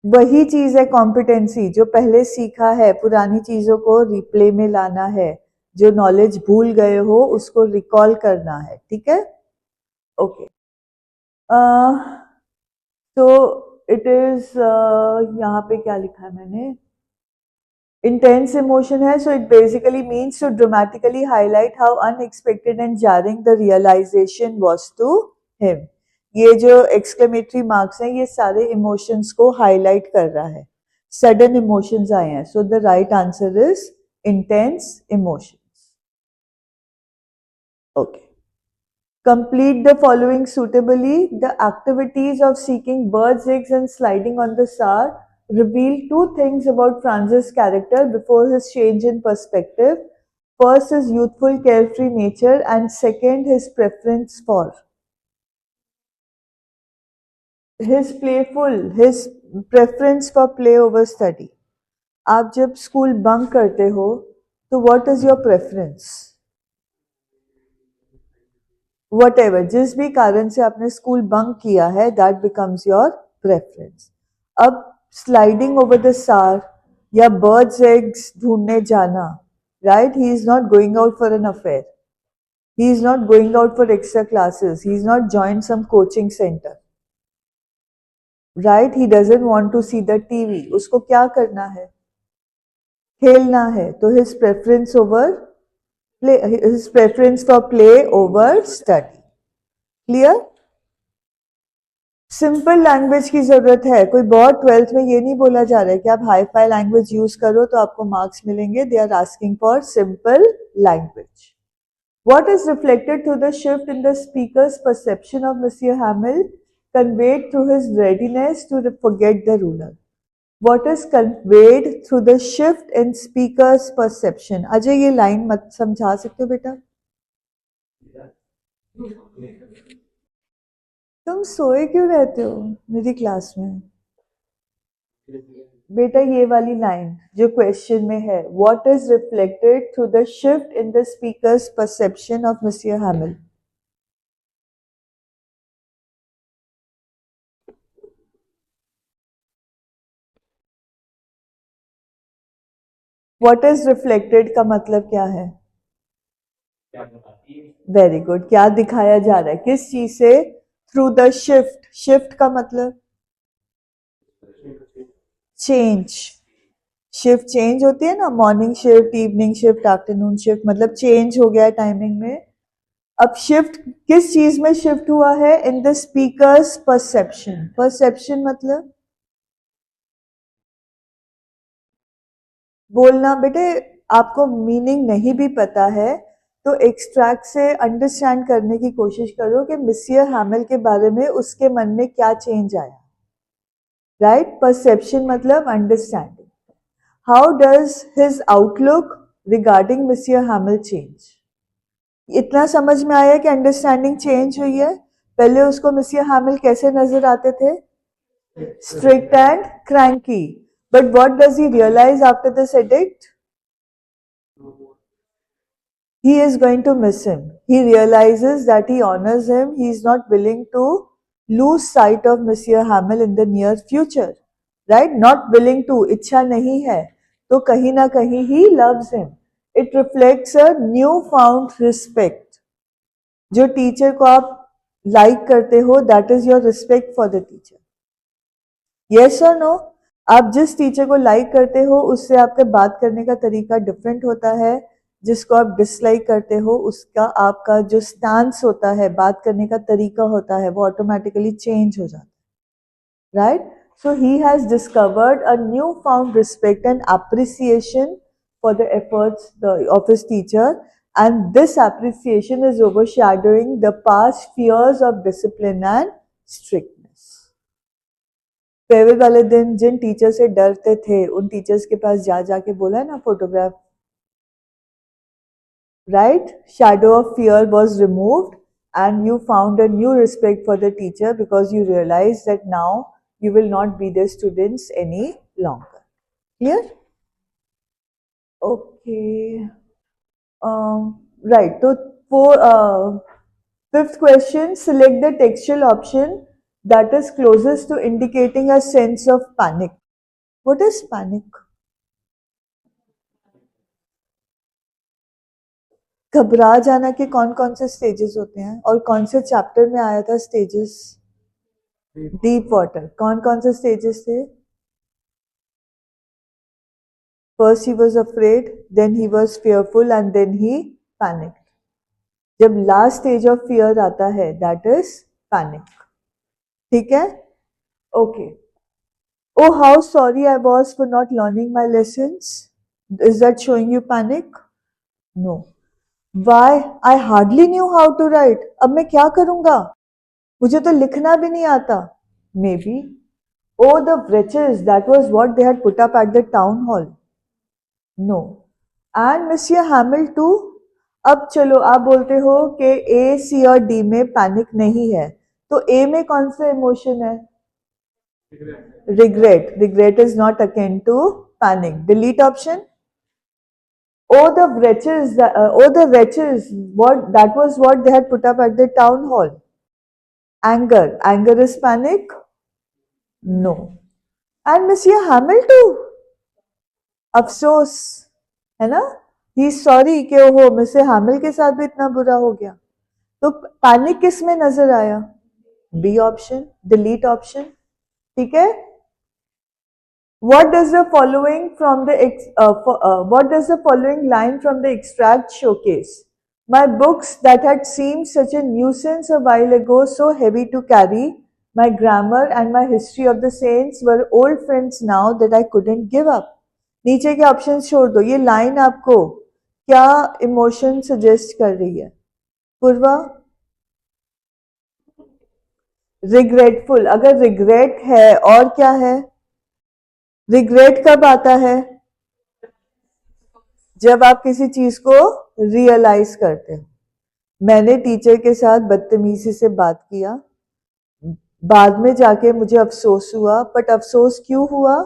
S1: वही चीज है कॉम्पिटेंसी, जो पहले सीखा है पुरानी चीजों को रिप्ले में लाना है, जो नॉलेज भूल गए हो उसको रिकॉल करना है. ठीक है, ओके. तो इट इज यहाँ पे क्या लिखा है मैंने? इंटेंस इमोशन है, so it basically means to dramatically highlight how unexpected and jarring the realisation was to him. ये जो एक्सक्लेमेटरी मार्क्स हैं ये सारे इमोशंस को हाईलाइट कर रहा है. सडन इमोशंस आए हैं, सो the right answer is intense emotions. Okay. Complete the following suitably. The activities of seeking birds' eggs and sliding on the Sar reveal two things about Franz's character before his change in perspective. First, his youthful, carefree nature, and second, his preference for. His preference for play over study. आप जब school bunk करते हो तो what is your preference? Whatever, जिस भी कारण से आपने स्कूल बंक किया है, that becomes your preference. अब sliding over the Sar या birds eggs ढूंढने जाना, right? He is not going out for an affair. He is not going out for extra classes. He is not joined some coaching center. Right? He doesn't want to see the TV. उसको क्या करना है? खेलना है. तो his preference for play over study. Clear? Simple language की जरूरत है. कोई बहुत 12th में ये नहीं बोला जा रहा है कि आप हाई फाई लैंग्वेज यूज करो तो आपको मार्क्स मिलेंगे. They are asking for simple language. What is reflected through the shift in the speaker's perception of Monsieur Hamel conveyed through his readiness to forget the ruler? What is conveyed through the shift in speaker's perception? Ajay ये line मत समझा सकते हो बेटा? तुम सोए क्यों रहते हो मेरी क्लास में? बेटा ये वाली लाइन जो क्वेश्चन में है, what is reflected through the shift in the speakers perception of mister हैमिल. What is reflected का मतलब क्या है? Very good. क्या दिखाया जा रहा है, किस चीज से? Through the shift. शिफ्ट का मतलब चेंज. शिफ्ट चेंज होती है ना, morning shift, evening shift, afternoon shift, मतलब चेंज हो गया टाइमिंग में. अब शिफ्ट किस चीज में शिफ्ट हुआ है? In the speakers perception. Perception मतलब बोलना. बेटे आपको मीनिंग नहीं भी पता है तो एक्सट्रैक्ट से अंडरस्टैंड करने की कोशिश करो कि मिस्टर हैमिल के बारे में उसके मन में क्या चेंज आया. राइट? परसेप्शन मतलब understanding. How does his outlook regarding Monsieur Hamel change? इतना समझ में आया कि अंडरस्टैंडिंग चेंज हुई है. पहले उसको मिस्टर हैमिल कैसे नजर आते थे? Strict and cranky. But what does he realise after this addict? He is going to miss him. He realizes that he honors him. He is not willing to lose sight of Monsieur Hamel in the near future. Right? Not willing to, इच्छा नहीं है. तो कहीं ना कहीं he loves him. It reflects a new found respect. जो teacher को आप लाइक करते हो, that is your respect for the teacher. Yes और नो? आप जिस टीचर को लाइक करते हो उससे आपका बात करने का तरीका डिफरेंट होता है. जिसको आप डिसलाइक करते हो उसका आपका जो स्टांस होता है, बात करने का तरीका होता है, वो ऑटोमेटिकली चेंज हो जाता है. Right? So he has discovered a newfound respect and appreciation for the efforts of his teacher, and this appreciation is overshadowing the past fears of discipline and strictness. Farewell वाले दिन जिन teacher से डरते थे उन teachers के पास जा जाके बोला है ना photograph. Right? Shadow of fear was removed and you found a new respect for the teacher because you realized that now you will not be their students any longer. Clear? Okay. Right. So for fifth question, select the textual option that is closest to indicating a sense of panic. What is panic? घबरा जाना के कौन कौन से stages होते हैं और कौन से चैप्टर में आया था स्टेजेस? Deep water. कौन कौन से स्टेजेस थे? First he was afraid, then he was fearful and then he panic. जब लास्ट स्टेज ऑफ फियर आता है दैट इज पैनिक. ठीक है? Okay. Oh how sorry I was for not learning my lessons. Is that showing you panic? No. Why? I hardly knew how to write. अब मैं क्या करूंगा? मुझे तो लिखना भी नहीं आता. Maybe. Oh, the wretches, that was what they had put up at the town hall. No. And Monsieur Hamill too. अब चलो आप बोलते हो कि A, C और D में पैनिक नहीं है, तो A में कौन सा इमोशन है? Regret. Regret is not akin to panic. Delete option. Oh the wretches! Oh the wretches! What that was what they had put up at the town hall. Anger. Anger is panic? No. And Monsieur Hamill too. अफसोस है ना? ही sorry कि ओहो mister हैमिल के साथ भी इतना बुरा हो गया. तो पैनिक किस में नजर आया? B option. Delete option. ठीक है? What does the following line from the extract showcase? My books that had seemed such a nuisance a while ago, so heavy to carry, my grammar and my history of the saints were old friends now that I couldn't give up. नीचे के option छोड़ दो. ये line आपको क्या emotion suggest कर रही है? पूर्वा? रिग्रेटफुल. अगर रिग्रेट है और क्या है? रिग्रेट कब आता है? जब आप किसी चीज को रियलाइज करते हो. मैंने टीचर के साथ बदतमीजी से बात किया, बाद में जाके मुझे अफसोस हुआ. बट अफसोस क्यों हुआ?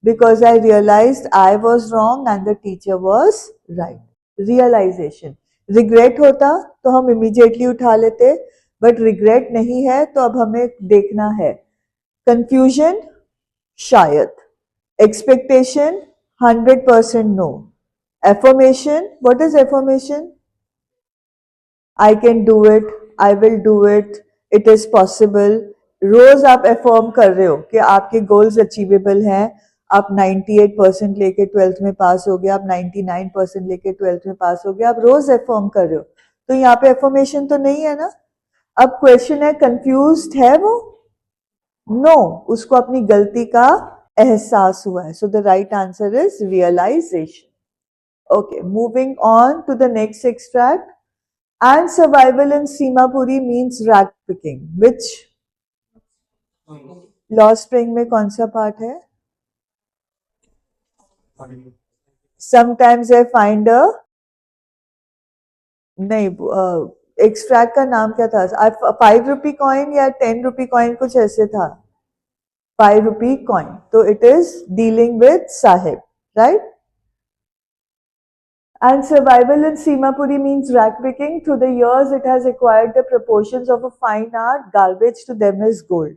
S1: Because I realised I was wrong and the teacher was right. Realisation. Regret होता तो हम इमीडिएटली उठा लेते, बट रिग्रेट नहीं है तो अब हमें देखना है. कंफ्यूजन? शायद. Expectation? 100% no. Affirmation? What is affirmation? I can do it. I will do it. It is possible. रोज आप affirm कर रहे हो कि आपके goals achievable हैं. आप 98% लेके 12th में पास हो गए, आप 99% लेके 12th में पास हो गए, आप रोज affirm कर रहे हो, तो यहाँ पे affirmation तो नहीं है ना. अब क्वेश्चन है confused है वो? नो. उसको अपनी गलती का एहसास हुआ है. So the right answer is realisation. Okay, moving on to the next extract. And survival in Simapuri means rat picking. Which law spring में कौन सा पार्ट है? Sometimes I find a नहीं एक्सट्रैक्ट का नाम क्या था? 5 रुपी कॉइन या 10 रुपी कॉइन कुछ ऐसे था. 5 रुपी कॉइन. तो it is dealing with Sahib, right? And survival in Simapuri means rag picking. Through the years, it has acquired the proportions of a fine art. Garbage to them is gold.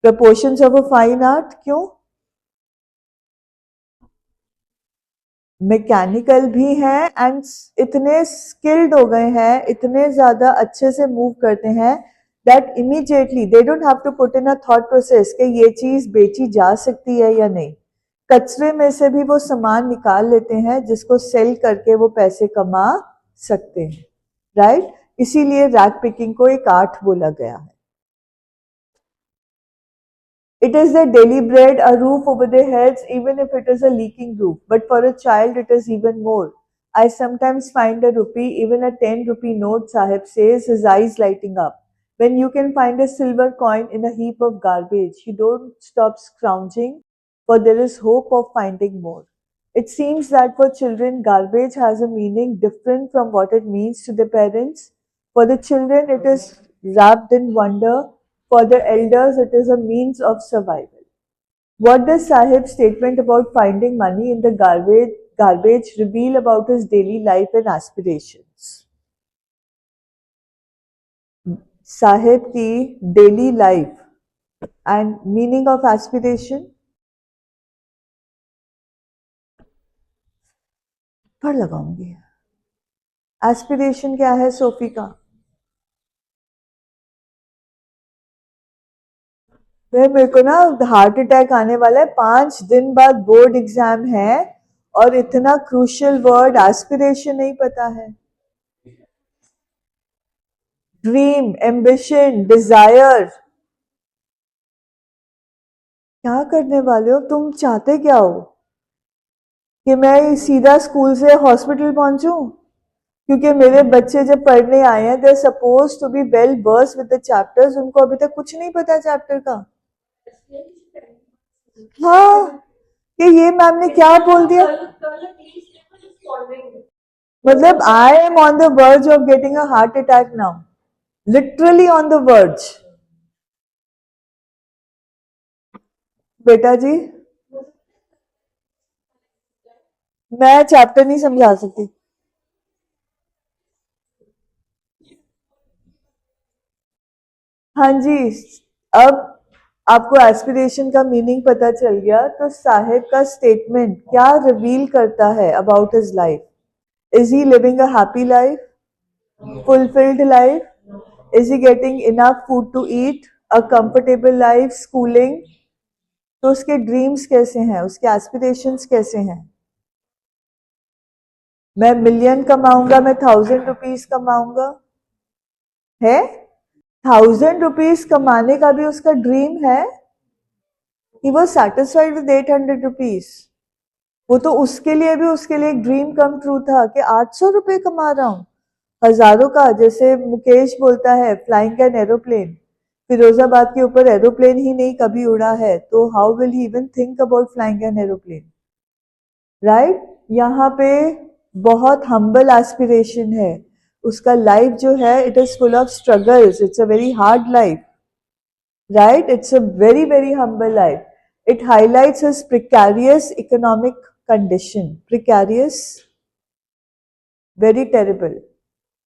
S1: Proportions of a fine art, क्यों? Mechanical भी हैं and इतने skilled हो गए हैं, इतने ज्यादा अच्छे से मूव करते हैं that immediately they don't have to put in a thought process कि ये चीज बेची जा सकती है या नहीं. कचरे में से भी वो सामान निकाल लेते हैं जिसको सेल करके वो पैसे कमा सकते हैं, राइट? इसीलिए रैग पिकिंग को एक आर्ट बोला गया है. It is their daily bread, a roof over their heads, even if it is a leaking roof. But for a child, it is even more. I sometimes find a rupee, even a 10 rupee note, Sahib says, his eyes lighting up. When you can find a silver coin in a heap of garbage, you don't stop scrounging, for there is hope of finding more. It seems that for children, garbage has a meaning different from what it means to their parents. For the children, it is wrapped in wonder. For the elders, it is a means of survival. What does Sahib's statement about finding money in the garbage reveal about his daily life and aspirations? Sahib ki daily life and meaning of aspiration? पढ़ लगाऊंगी. Aspiration क्या है Sophie का? मेरे को ना heart attack आने वाला है. 5 दिन बाद बोर्ड एग्जाम है और इतना क्रूशियल वर्ड एस्पिरेशन नहीं पता है. Dream, ambition, desire. क्या करने वाले हो तुम? चाहते क्या हो? कि मैं सीधा स्कूल से हॉस्पिटल पहुंचूं? क्योंकि मेरे बच्चे जब पढ़ने आए हैं, they suppose to be well versed with the chapters. उनको अभी तक कुछ नहीं पता चैप्टर का. हाँ, कि ये मैम ने क्या बोल दिया. मतलब I am on the verge of getting a heart attack now. Literally on the verge. बेटा जी, मैं चैप्टर नहीं समझा सकती. हाँ जी. अब आपको एस्पिरेशन का मीनिंग पता चल गया. तो साहिब का स्टेटमेंट क्या रिवील करता है about his life? Is he living a happy life, fulfilled life? Is he getting enough food to eat? A comfortable life, schooling? तो उसके ड्रीम्स कैसे हैं, उसके एस्पिरेशंस कैसे हैं? मैं मिलियन कमाऊंगा, मैं 1000 रुपीज कमाऊंगा, है? 1000 रुपीज कमाने का भी उसका ड्रीम है. He was satisfied with 800 rupees. वो तो उसके लिए भी उसके लिए एक ड्रीम कम ट्रू था कि 800 रुपये कमा रहा हूं, हजारों का. जैसे मुकेश बोलता है फ्लाइंग एन एरोप्लेन. फिरोजाबाद के ऊपर एरोप्लेन ही नहीं कभी उड़ा है, तो how will he even think about flying an aeroplane, right? यहाँ पे बहुत हम्बल एस्पिरेशन है. उसका लाइफ जो है, it is full of struggles. It's a very hard life, right? It's a very, very humble life. It highlights his precarious economic condition. Precarious, very terrible,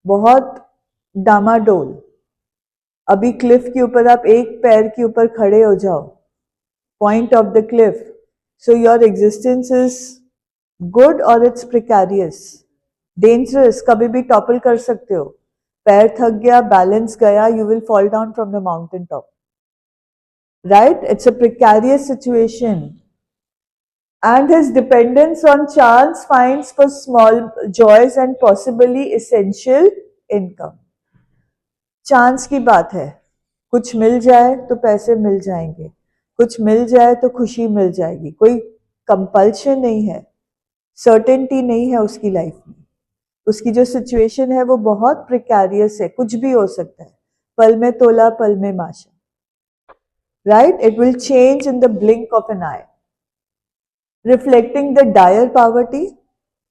S1: बहुत डामाडोल. अभी Cliff के ऊपर आप एक पैर के ऊपर खड़े हो जाओ, point of the Cliff. So your existence is good और इट्स प्रिकैरियस, डेंजरस. कभी भी टॉपल कर सकते हो. पैर थक गया, बैलेंस गया, you will fall down from the mountain top. Right? It's a precarious situation. And his dependence on chance finds for small joys and possibly essential income. Chance की बात है. कुछ मिल जाए तो पैसे मिल जाएंगे, कुछ मिल जाए तो खुशी मिल जाएगी. कोई कंपल्शन नहीं है, सर्टेनिटी नहीं है उसकी लाइफ में. उसकी जो सिचुएशन है वो बहुत प्रिकैरियस है. कुछ भी हो सकता है. पल में तोला पल में माशा. Right? It will change in the blink of an eye. Reflecting the dire poverty.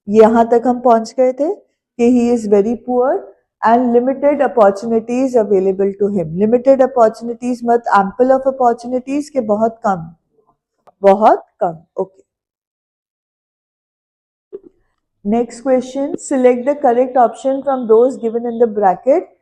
S1: यहाँ तक हम पहुंच गए थे कि he is very poor and limited opportunities available to him. Limited opportunities मत ample of opportunities के बहुत कम, बहुत कम. Okay. Next question. Select the correct option from those given in the bracket.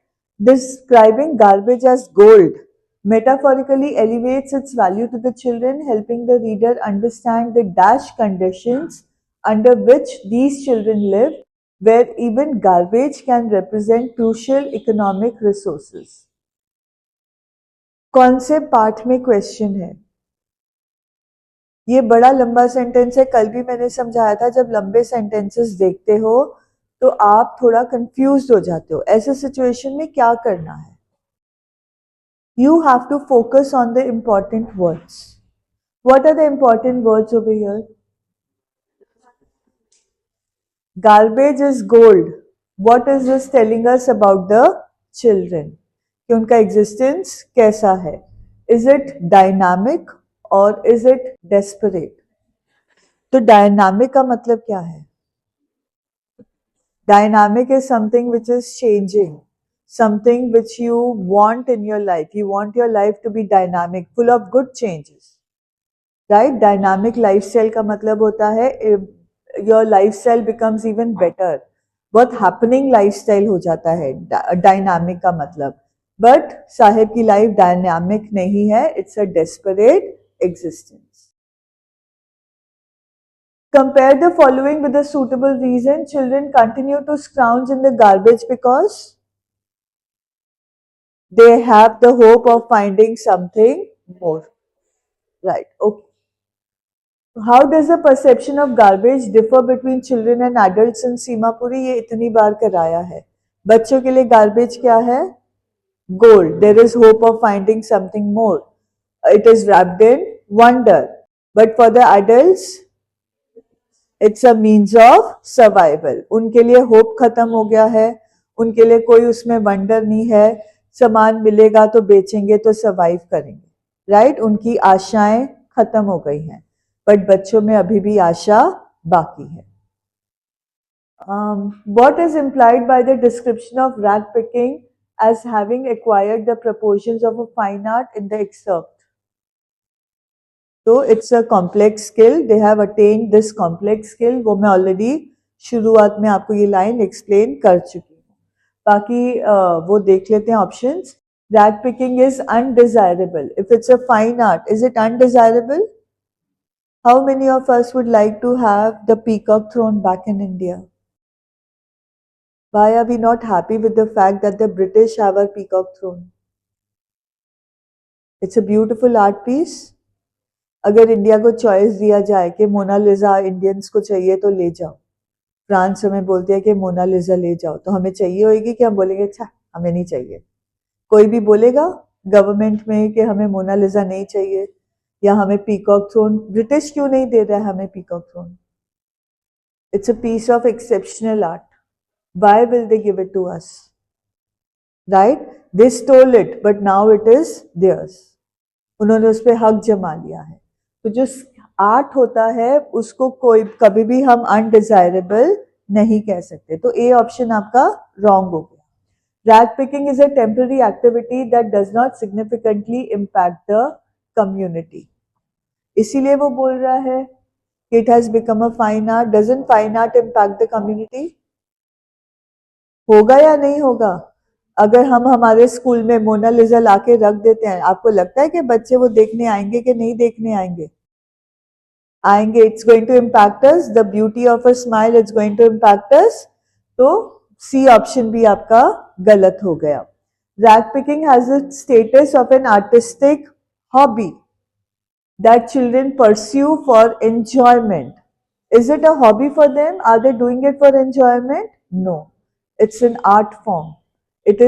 S1: Describing garbage as gold metaphorically elevates its value to the children, helping the reader understand the dash conditions under which these children live, where even garbage can represent crucial economic resources. कौन से part में question है? ये बड़ा लंबा sentence है, कल भी मैंने समझाया था जब लंबे सेंटेंसेस देखते हो तो आप थोड़ा कंफ्यूज हो जाते हो। ऐसे सिचुएशन में क्या करना है? You have to focus on the important words. What are the important words over here? Garbage is gold. What is this telling us about the children? कि उनका existence कैसा है? Is it dynamic or is it desperate? तो dynamic का मतलब क्या है? Dynamic is something which is changing, something which you want in your life. You want your life to be dynamic, full of good changes. Right? Dynamic lifestyle का मतलब होता है your lifestyle becomes even better, बहुत happening lifestyle हो जाता है dynamic का मतलब। बट साहिब की लाइफ डायनामिक नहीं है, it's a desperate existence. Compare the following with a suitable reason. Children continue to scrounge in the garbage because they have the hope of finding something more. Right. Okay. How does the perception of garbage differ between children and adults in Seemapuri? ये इतनी बार कराया है। बच्चों के लिए garbage क्या है? Gold. There is hope of finding something more. It is wrapped in wonder. But for the adults, it's a means of survival. उनके लिए hope खत्म हो गया है, उनके लिए कोई उसमें wonder नहीं है, सामान मिलेगा तो बेचेंगे तो survive करेंगे, right? उनकी आशाएं खत्म हो गई हैं, बट बच्चों में अभी भी आशा बाकी है। What is implied by the description of rag picking as having acquired the proportions of a fine art in the excerpt? So it's a complex skill. They have attained this complex skill. वो मैं already शुरुआत में आपको ये line explain कर चुकी हूँ। बाकी वो देख लेते हैं options. Rag picking is undesirable. If it's a fine art, is it undesirable? How many of us would like to have the peacock throne back in India? Why are we not happy with the fact that the British have a peacock throne? It's a beautiful art piece. अगर India को choice दिया जाए कि Mona Lisa Indians को चाहिए तो ले जाओ, फ्रांस हमें बोलते हैं कि मोनालिसा ले जाओ, तो हमें चाहिए होगी कि हम बोलेंगे अच्छा हमें नहीं चाहिए? कोई भी बोलेगा गवर्नमेंट में कि हमें मोनालिसा नहीं चाहिए या हमें पीकॉक थ्रोन? ब्रिटिश क्यों नहीं दे रहा है हमें peacock throne? It's a piece of exceptional art. Why will they give it to us? Right? They stole it, but now it is theirs. उन्होंने उस पर हक जमा लिया है। तो जो आर्ट होता है उसको कोई कभी भी हम अनडिजायरेबल नहीं कह सकते। तो ए ऑप्शन आपका रॉन्ग हो गया। Rag picking is a temporary activity that does not significantly impact the community. इसीलिए वो बोल रहा है कि it has become a fine art. Doesn't fine art impact the community? होगा या नहीं होगा? अगर हम हमारे स्कूल में मोनालिसा लाके रख देते हैं, आपको लगता है कि बच्चे वो देखने आएंगे कि नहीं देखने आएंगे? आएंगे। It's going to impact us. The beauty of a smile is going to impact us. तो सी ऑप्शन भी आपका गलत हो गया। Rag picking has the status of an artistic hobby that children pursue for enjoyment. Is it a hobby for them? Are they doing it for enjoyment? No. It's an art form. It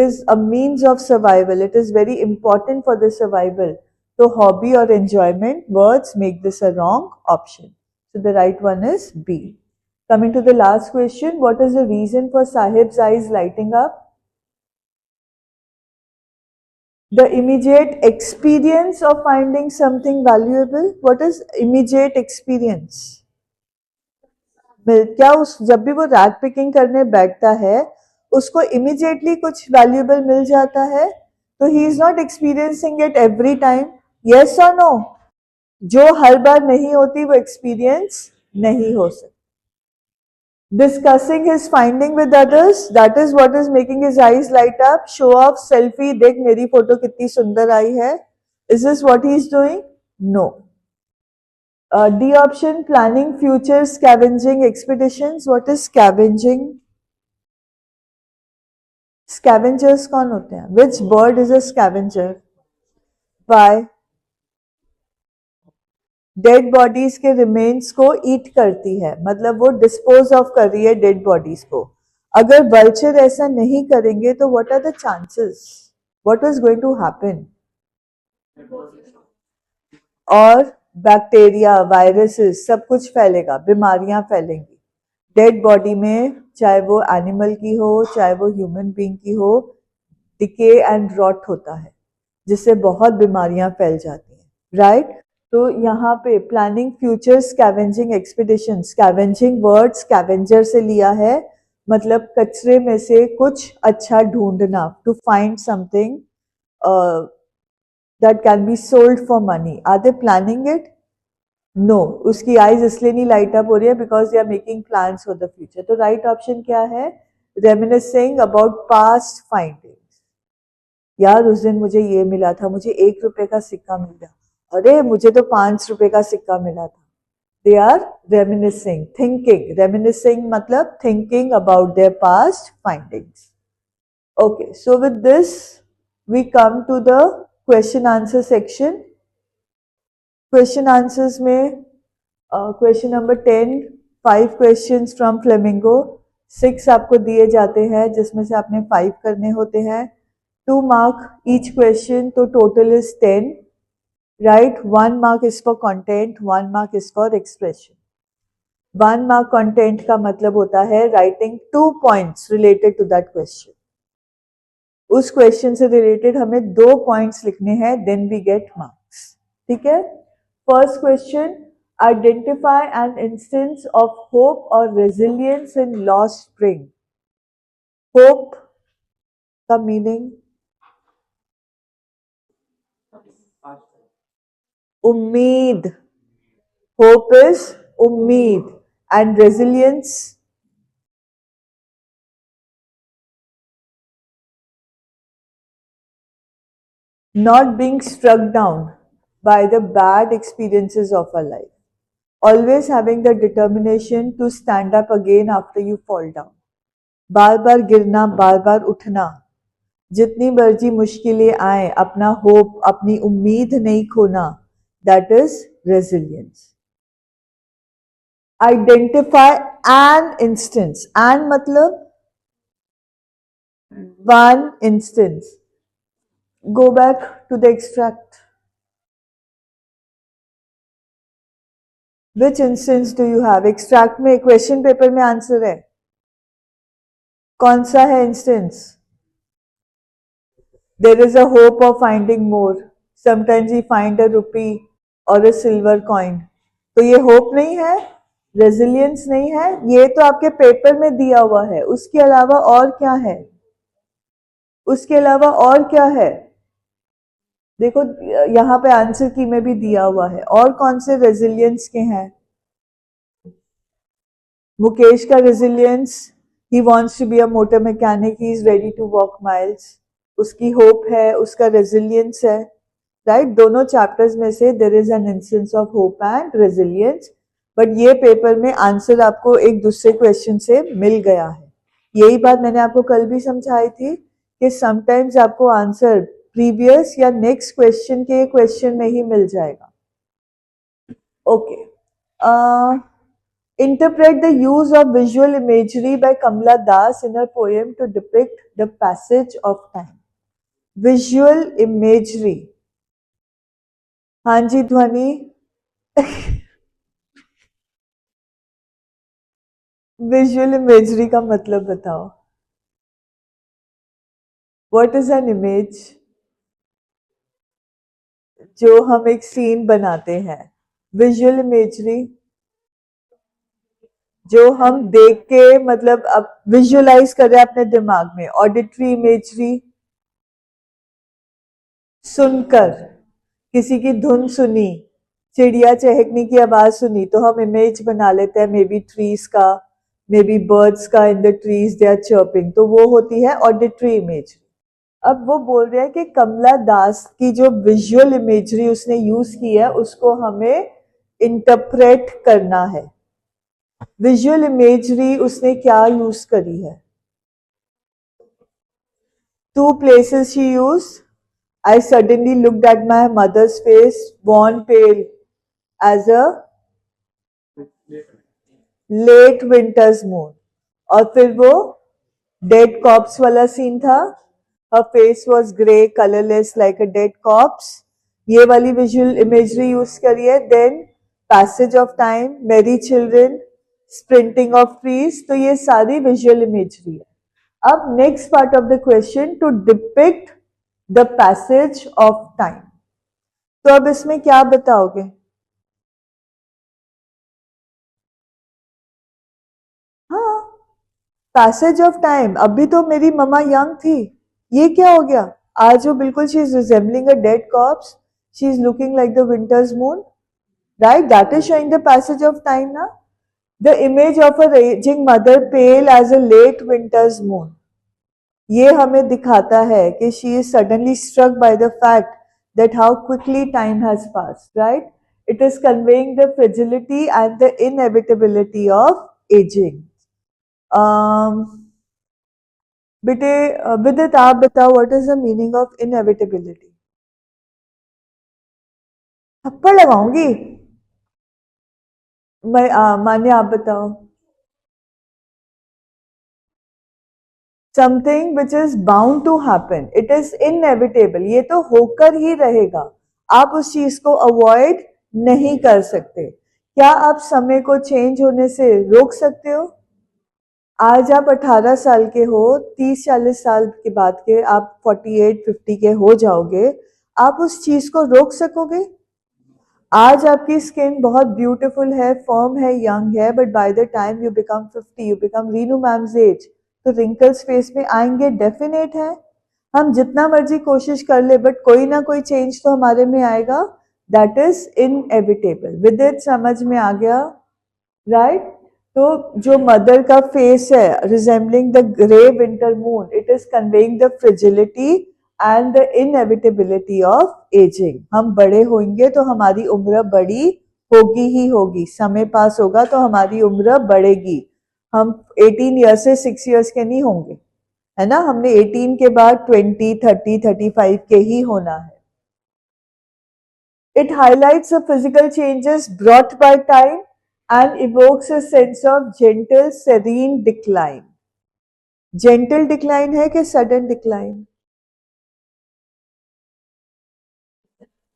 S1: is a means of survival. It is very important for the survival. So hobby or enjoyment words make this a wrong option. So the right one is B. Coming to the last question, what is the reason for Sahib's eyes lighting up? The immediate experience of finding something valuable. What is immediate experience? क्या उस जब भी वो rag picking करने बैठता है उसको immediately कुछ वैल्यूएबल मिल जाता है? तो ही is not experiencing it every time. Yes और नो? जो हर बार नहीं होती वो एक्सपीरियंस नहीं हो सकती। Discussing his finding with others, that is what is making his eyes light up. Show off, selfie, देख मेरी फोटो कितनी सुंदर आई है. Is this what he is doing? No. D option, planning future scavenging expeditions. What is scavenging? Scavengers कौन होते हैं? Which bird is a scavenger? By dead bodies के remains को ईट करती है, मतलब वो डिस्पोज ऑफ कर रही है डेड बॉडीज को। अगर वल्चर ऐसा नहीं करेंगे तो what are the chances, what is going to happen? और बैक्टीरिया, वायरसेस, सब कुछ फैलेगा, बीमारियां फैलेंगी डेड बॉडी में, चाहे वो एनिमल की हो चाहे वो ह्यूमन बीइंग की हो। डिके एंड रॉट होता है जिससे बहुत बीमारियां फैल जाती हैं, राइट? तो यहाँ पे planning future scavenging expedition, scavenging word scavenger से लिया है, मतलब कचरे में से कुछ अच्छा ढूंढना, to find something that can be sold for money. Are they planning it? No, उसकी आईज इसलिए नहीं लाइट अप हो रही है because they are making plans for the future. तो राइट ऑप्शन क्या है? Reminiscing about past findings. यार उस दिन मुझे ये मिला था, मुझे 1 रुपए का सिक्का मिल गया, अरे मुझे तो 5 रुपए का सिक्का मिला था। They are reminiscing, thinking. Reminiscing मतलब thinking about their past findings. Okay, so with this we come to the question answer section. Question answers में question number 10, 5 questions from Flamingo, 6 आपको दिए जाते हैं जिसमें से आपने 5 करने होते हैं, 2 mark each question, तो total is 10, right? 1 mark is for content, 1 mark is for expression. 1 mark content का मतलब होता है writing 2 points related to that question. उस क्वेश्चन से रिलेटेड हमें 2 पॉइंट्स लिखने हैं, देन वी गेट मार्क्स। ठीक है? First question, identify an instance of hope और रेजिलियंस इन लॉस्ट स्प्रिंग। होप का मीनिंग? उम्मीद। होप इज उम्मीद, and resilience not being struck down by the bad experiences of our life, always having the determination to stand up again after you fall down, बार बार गिरना, बार बार उठना, जितनी मर्जी मुश्किलें आए अपना होप, अपनी उम्मीद नहीं खोना, that is resilience. Identify an instance, an मतलब one instance. Go back to the extract. Which instance do you have? Extract में question paper में आंसर है, कौन सा है instance? There is a hope of finding more. Sometimes we find a rupee or a silver coin. तो ये hope नहीं है, रेजिलियंस नहीं है, ये तो आपके पेपर में दिया हुआ है। उसके अलावा और क्या है? उसके अलावा और क्या है? देखो यहाँ पे आंसर की में भी दिया हुआ है, और कौन से रेजिलियंस के हैं? मुकेश का resilience, he wants to be a motor mechanic, he is ready to walk miles, उसकी होप है, उसका रेजिलियंस है, राइट? दोनों चैप्टर्स में से there is an instance of hope and resilience, but ये पेपर में आंसर आपको एक दूसरे क्वेश्चन से मिल गया है। यही बात मैंने आपको कल भी समझाई थी कि समटाइम्स आपको आंसर प्रीवियस या नेक्स्ट क्वेश्चन के क्वेश्चन में ही मिल जाएगा। Okay, interpret the use of visual imagery by Kamala Das in her poem to depict the passage of time. Visual imagery, हाँ जी ध्वनि। विजुअल इमेजरी का मतलब बताओ। What is an image? जो हम एक सीन बनाते हैं। विजुअल इमेजरी जो हम देख के, मतलब अब विजुअलाइज कर रहे हैं अपने दिमाग में। ऑडिटरी इमेजरी सुनकर, किसी की धुन सुनी, चिड़िया चहकने की आवाज सुनी तो हम इमेज बना लेते हैं, मे बी ट्रीज का, मे बी बर्ड्स का, in the trees they are chirping, तो वो होती है ऑडिटरी इमेजरी। अब वो बोल रहे हैं कि कमला दास की जो विजुअल इमेजरी उसने यूज की है उसको हमें इंटरप्रेट करना है। विजुअल इमेजरी उसने क्या यूज करी है? Two places she used. I suddenly looked at my mother's face, worn pale as a late winter's moon. और फिर वो डेड कॉप्स वाला सीन था. her face was grey, colorless like a dead corpse. ये वाली visual imagery use करी है. then passage of time, merry children, sprinting of trees. तो ये सारी visual imagery है. अब next part of the question, to depict the passage of time. तो अब इसमें क्या बताओगे? हाँ, पैसेज ऑफ टाइम. अभी तो मेरी ममा यंग थी, ये क्या हो गया? आज वो बिल्कुल she is resembling a dead corpse, she is looking like the winter's moon, right? That is showing the passage of time ना. The image of a ageing mother pale as a late winter's moon, ये हमें दिखाता है कि she is suddenly struck by the fact that how quickly time has passed, right? It is conveying the fragility and the inevitability of aging. बेटे विदित आप बताओ, what is the meaning of inevitability? थप्पड़ लगाऊंगी मैं. मान्य आप बताओ. Something which is bound to happen, it is inevitable, ये तो होकर ही रहेगा, आप उस चीज को अवॉइड नहीं कर सकते. क्या आप समय को चेंज होने से रोक सकते हो? आज आप 18 साल के हो, 30-40 साल के बाद के आप 48-50 के हो जाओगे, आप उस चीज को रोक सकोगे? आज आपकी स्किन बहुत ब्यूटीफुल है, फर्म है, यंग है, but by the time you become 50, you become Reenu ma'am's age, तो रिंकल्स फेस में आएंगे, डेफिनेट है. हम जितना मर्जी कोशिश कर ले, बट कोई ना कोई चेंज तो हमारे में आएगा. That is inevitable. With it समझ में आ गया, राइट? तो जो मदर का फेस है, resembling the grey winter moon, it is conveying the fragility and the inevitability of ageing. हम बड़े होंगे तो हमारी उम्र बड़ी होगी ही होगी, समय पास होगा तो हमारी उम्र बढ़ेगी. हम 18 ईयर्स से 6 ईयर्स के नहीं होंगे, है ना? हमने 18 के बाद 20, 30, 35 के ही होना है. It highlights the physical changes brought by time and evokes a sense of gentle, serene decline. Gentle decline है कि sudden decline?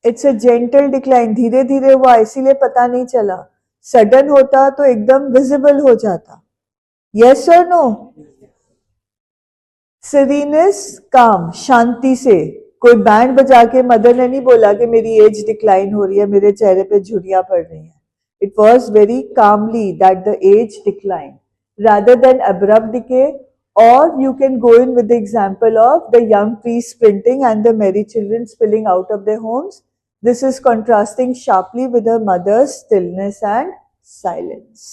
S1: It's a gentle decline, धीरे धीरे हुआ, इसीलिए पता नहीं चला. Sudden होता तो एकदम visible हो जाता. Yes or no? Sereness, calm, शांति से. कोई बैंड बजा के मदर ने नहीं बोला कि मेरी एज डिक्लाइन हो रही है, मेरे चेहरे पे झुर्रियां पड़ रही हैं. It was very calmly that the age declined, rather than abrupt decay. Or you can go in with the example of the young trees sprinting and the merry children spilling out of their homes. This is contrasting sharply with her mother's stillness and silence.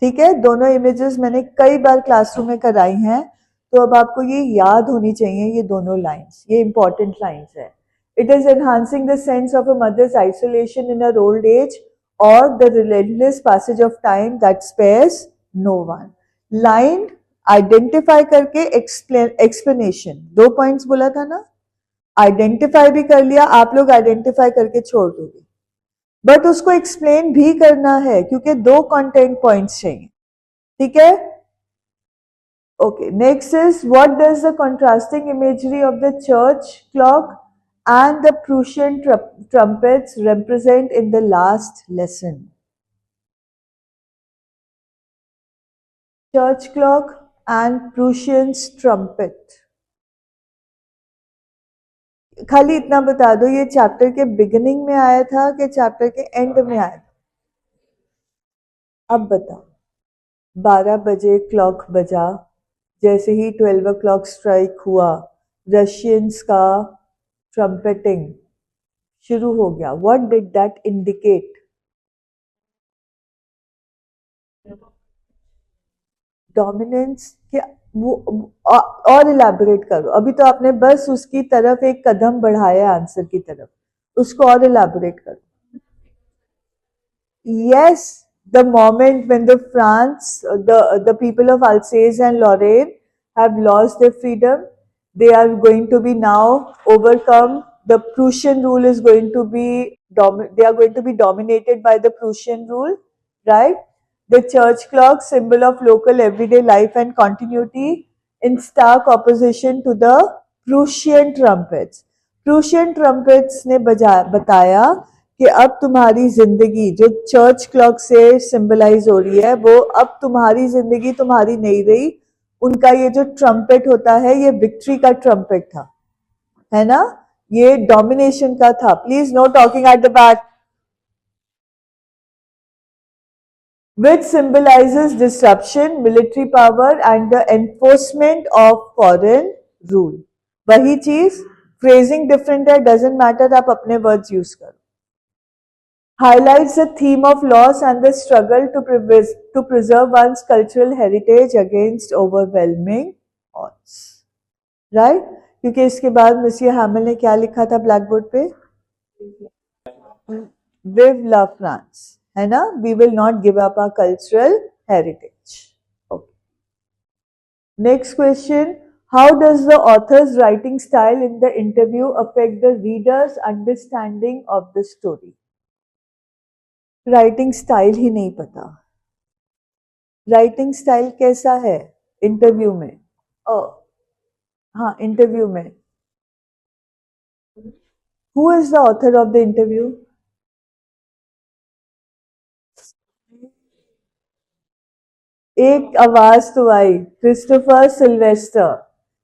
S1: ठीक है, दोनों images मैंने कई बार classroom में कराई हैं, तो अब आपको ये याद होनी चाहिए, ये दोनों लाइंस, ये इंपॉर्टेंट लाइंस है. It is enhancing the sense of a mother's isolation in her old age और the relentless passage of time that spares no one. Line identify करके एक्सप्लेनेशन, 2 पॉइंट्स बोला था ना. आइडेंटिफाई भी कर लिया, आप लोग आइडेंटिफाई करके छोड़ दोगे, बट उसको एक्सप्लेन भी करना है क्योंकि 2 कंटेंट पॉइंट्स चाहिए. ठीक है? Okay, next is, what does the contrasting imagery of the church clock and the Prussian trumpets represent in the last lesson? Church clock and Prussian's trumpet. खाली इतना बता दो, ये चैप्टर के बिगिनिंग में आया था कि चैप्टर के एंड में आया था? अब बताओ. 12 बजे क्लॉक बजा, जैसे ही 12 o'clock स्ट्राइक हुआ, रशियंस का ट्रम्पेटिंग शुरू हो गया. What did that indicate? Dominance. क्या वो? और इलैबोरेट करो, अभी तो आपने बस उसकी तरफ एक कदम बढ़ाया आंसर की तरफ, उसको और इलैबोरेट करो. Yes, the moment when the France, the people of Alsace and Lorraine have lost their freedom, they are going to be now overcome. The Prussian rule is going to be, they are going to be dominated by the Prussian rule, right? The church clock, symbol of local everyday life and continuity, in stark opposition to the Prussian trumpets. Prussian trumpets ने बताया कि अब तुम्हारी जिंदगी जो church clock से symbolize हो रही है वो अब तुम्हारी जिंदगी तुम्हारी नहीं रही, उनका ये जो ट्रम्पेट होता है ये विक्ट्री का ट्रम्पेट था, है ना, ये डोमिनेशन का था. Please know talking at the back. Which symbolizes disruption, military power and the enforcement of foreign rule. वही चीज, phrasing different है, doesn't matter, आप अपने words use करो. Highlights the theme of loss and the struggle to preserve one's cultural heritage against overwhelming odds. Right? क्योंकि इसके बाद मिसियर हैमल ने क्या लिखा था ब्लैक बोर्ड पे? Vive la France. है ना, we will not give up our cultural heritage. Okay. Next question, how does the author's writing style in the interview affect the reader's understanding of the story? Writing style ही नहीं पता. Writing style कैसा है interview में? हाँ, interview में. Who is the author of the interview? एक आवाज तो आई, Christopher Silvester,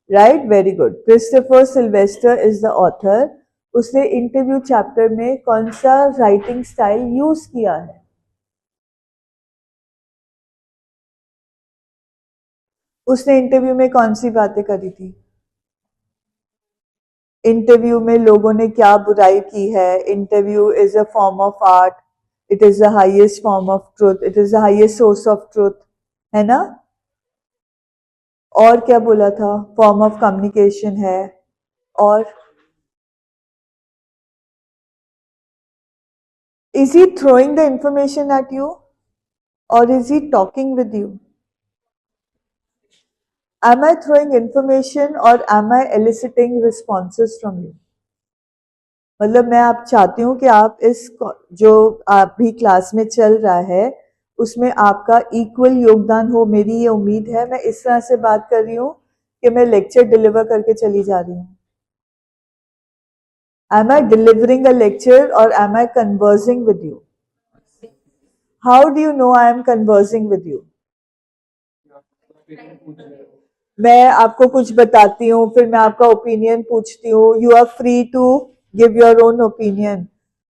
S1: right, very good. Christopher Silvester is the author. उसने इंटरव्यू चैप्टर में कौन सा राइटिंग स्टाइल यूज किया है? उसने इंटरव्यू में कौन सी बातें करी थी? इंटरव्यू में लोगों ने क्या बुराई की है? Interview is a form of art, it is the highest form of truth, it is the highest source of truth, है ना. और क्या बोला था? फॉर्म ऑफ कम्युनिकेशन है. और is he throwing the information at you और is he talking with you? Am I throwing information और am I eliciting responses from you? मतलब मैं आप चाहती हूँ कि आप इस जो आप भी क्लास में चल रहा है उसमें आपका इक्वल योगदान हो, मेरी ये उम्मीद है. मैं इस तरह से बात कर रही हूँ कि मैं लेक्चर डिलीवर करके चली जा रही हूँ. Am I delivering a lecture or am I conversing with you? How do you know I am conversing with you? मैं आपको कुछ बताती हूँ, फिर मैं आपका ओपिनियन पूछती हूँ. You are free to give your own opinion.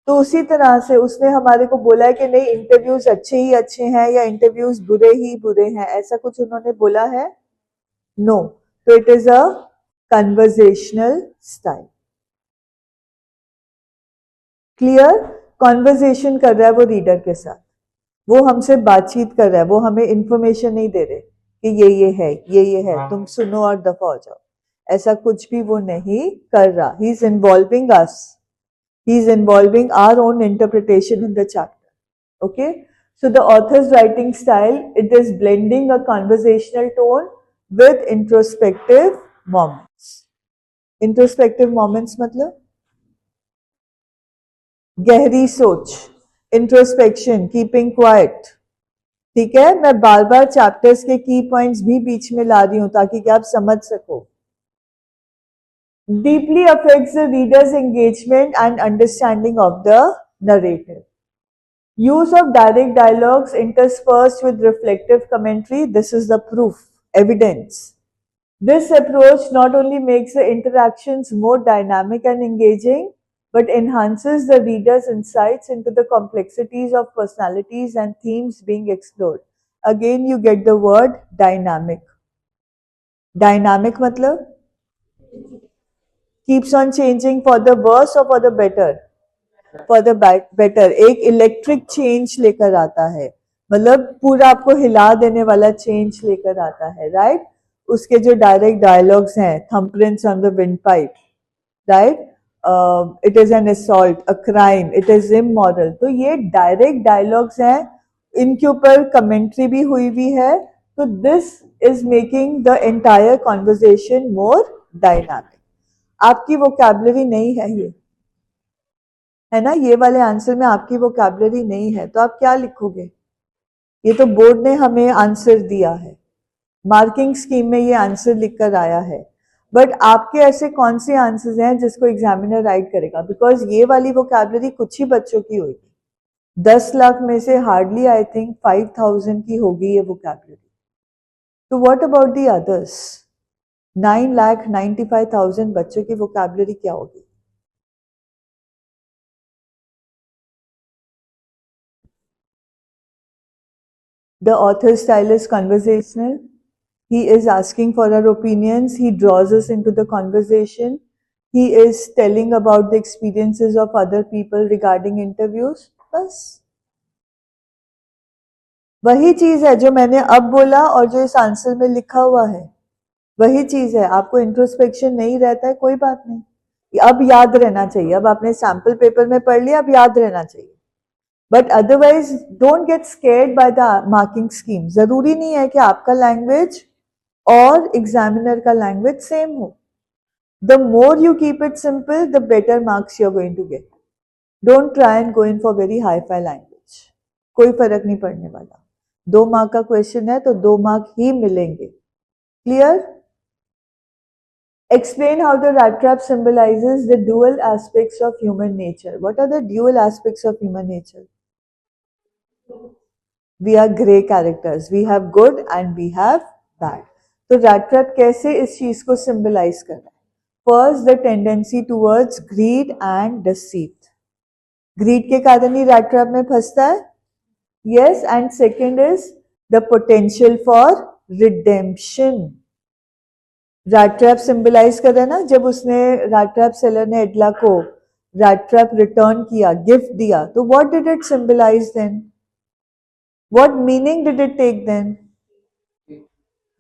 S1: तो उसी तरह से उसने हमारे को बोला है कि नहीं इंटरव्यूज अच्छे ही अच्छे हैं या इंटरव्यूज बुरे ही बुरे हैं, ऐसा कुछ उन्होंने बोला है? नो. तो it is a conversational style. Clear? Conversation कर रहा है वो रीडर के साथ, वो हमसे बातचीत कर रहा है, वो हमें इंफॉर्मेशन नहीं दे रहे कि ये है, ये है, तुम सुनो और दफा हो जाओ, ऐसा कुछ भी वो नहीं कर रहा. He is involving us, he is involving our own interpretation in the chapter. Okay, so the author's writing style, it is blending a conversational tone with introspective moments. Introspective moments मतलब गहरी सोच, इंट्रोस्पेक्शन, कीपिंग क्वाइट. ठीक है, मैं बार बार chapters के की points भी बीच में ला रही हूं ताकि कि आप समझ सको. Deeply affects the reader's engagement and understanding of the narrative. Use of direct dialogues interspersed with reflective commentary. This is the proof, evidence. This approach not only makes the interactions more dynamic and engaging, but enhances the reader's insights into the complexities of personalities and themes being explored. Again, you get the word dynamic. Dynamic matlab? Keeps on changing for the worse or for the better? For the better. एक electric change लेकर आता है, मतलब पूरा आपको हिला देने वाला चेंज लेकर आता है, राइट. उसके जो डायरेक्ट डायलॉग्स हैं, thumbprints on the windpipe, right, it is an assault, a crime, it is immoral. तो ये डायरेक्ट डायलॉग्स हैं, इनके ऊपर कमेंट्री भी हुई है. तो this is making the entire conversation more dynamic. आपकी वोकैबुलरी नहीं है ये, है ना, ये वाले आंसर में आपकी वोकैबुलरी नहीं है, तो आप क्या लिखोगे? ये तो बोर्ड ने हमें आंसर दिया है, मार्किंग स्कीम में ये आंसर लिखकर आया है, बट आपके ऐसे कौन से आंसर्स हैं जिसको एग्जामिनर राइट करेगा? बिकॉज ये वाली वोकैबुलरी कुछ ही बच्चों की होगी, 10 लाख में से हार्डली आई थिंक 5,000 की होगी ये वोकैबुलरी। तो व्हाट अबाउट दी अदर्स? 9,95,000 बच्चों की वोकैबुलरी क्या होगी? The author's style is conversational. He is asking for our opinions. He draws us into the conversation. He is telling about the experiences of other people regarding interviews. बस वही चीज है जो मैंने अब बोला और जो इस आंसर में लिखा हुआ है, वही चीज है। आपको इंट्रोस्पेक्शन नहीं रहता है, कोई बात नहीं, अब याद रहना चाहिए। अब आपने सैम्पल पेपर में पढ़ लिया, अब याद रहना चाहिए। But otherwise don't get scared by the marking scheme. जरूरी नहीं है कि आपका लैंग्वेज और एग्जामिनर का लैंग्वेज सेम हो। The more you keep it simple, the better marks you are going to get. Don't try and go in for very hi fi language, कोई फर्क नहीं पड़ने वाला। 2 मार्क का क्वेश्चन है तो 2 मार्क ही मिलेंगे। Clear? Explain how the rat trap symbolizes the dual aspects of human nature. What are the dual aspects of human nature? We are grey characters. We have good and we have bad. तो rat trap कैसे इस चीज को symbolize कर रहा है? First, the tendency towards greed and deceit. Greed के कारण ही rat trap में फंसता है. Yes, and second is the potential for redemption. Rat trap symbolise कर रहा है ना, जब उसने रैट ट्रैप सेलर ने एडला को रैट ट्रैप रिटर्न किया, गिफ्ट दिया, तो what did it symbolise then? What meaning did it take then?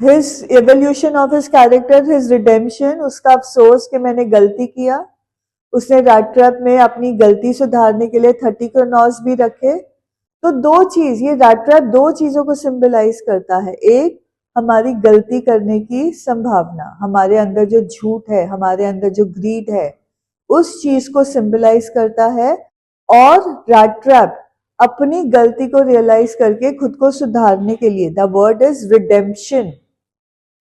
S1: His evolution of his character, his redemption, उसका अफसोस कि मैंने गलती किया। उसने रैट ट्रैप में अपनी गलती सुधारने के लिए 30 क्रोनॉस भी रखे। तो दो चीज, ये रैट ट्रैप दो चीजों को सिंबलाइज करता है। एक, हमारी गलती करने की संभावना, हमारे अंदर जो झूठ है, हमारे अंदर जो ग्रीड है, उस चीज को सिंबलाइज करता है। और रैट ट्रैप अपनी गलती को रियलाइज करके खुद को सुधारने के लिए, द वर्ड इज रिडेम्पशन,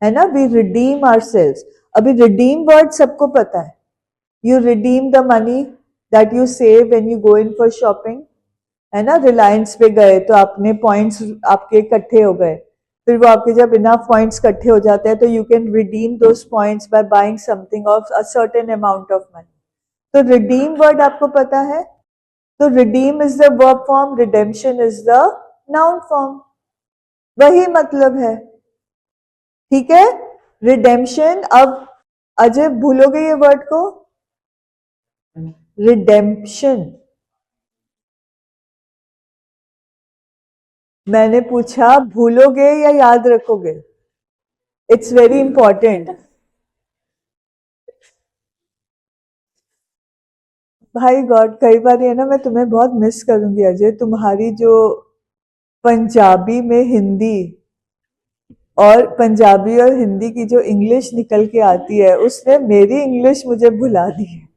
S1: है ना, वी रिडीम आवरसेल्व्स। अभी रिडीम वर्ड सबको पता है। You redeem the money that you save when you go in for shopping, है ना। रिलायंस पे गए तो आपने पॉइंट्स आपके इकट्ठे हो गए, फिर वो आपके जब इनफ पॉइंट्स इकट्ठे हो जाते हैं तो you can redeem those points by buying something of a certain amount of money. तो रिडीम वर्ड आपको पता है। तो redeem is the verb form, redemption is the noun form, वही मतलब है। ठीक है, रिडेम्पशन। अब अजय भूलोगे ये वर्ड को? रिडेम्पशन। मैंने पूछा भूलोगे या याद रखोगे? It's very important. भाई गॉड, कई बार ये ना मैं तुम्हें बहुत मिस करूंगी अजय, तुम्हारी जो पंजाबी में हिंदी और पंजाबी और हिंदी की जो इंग्लिश निकल के आती है, उसने मेरी इंग्लिश मुझे भुला दी है।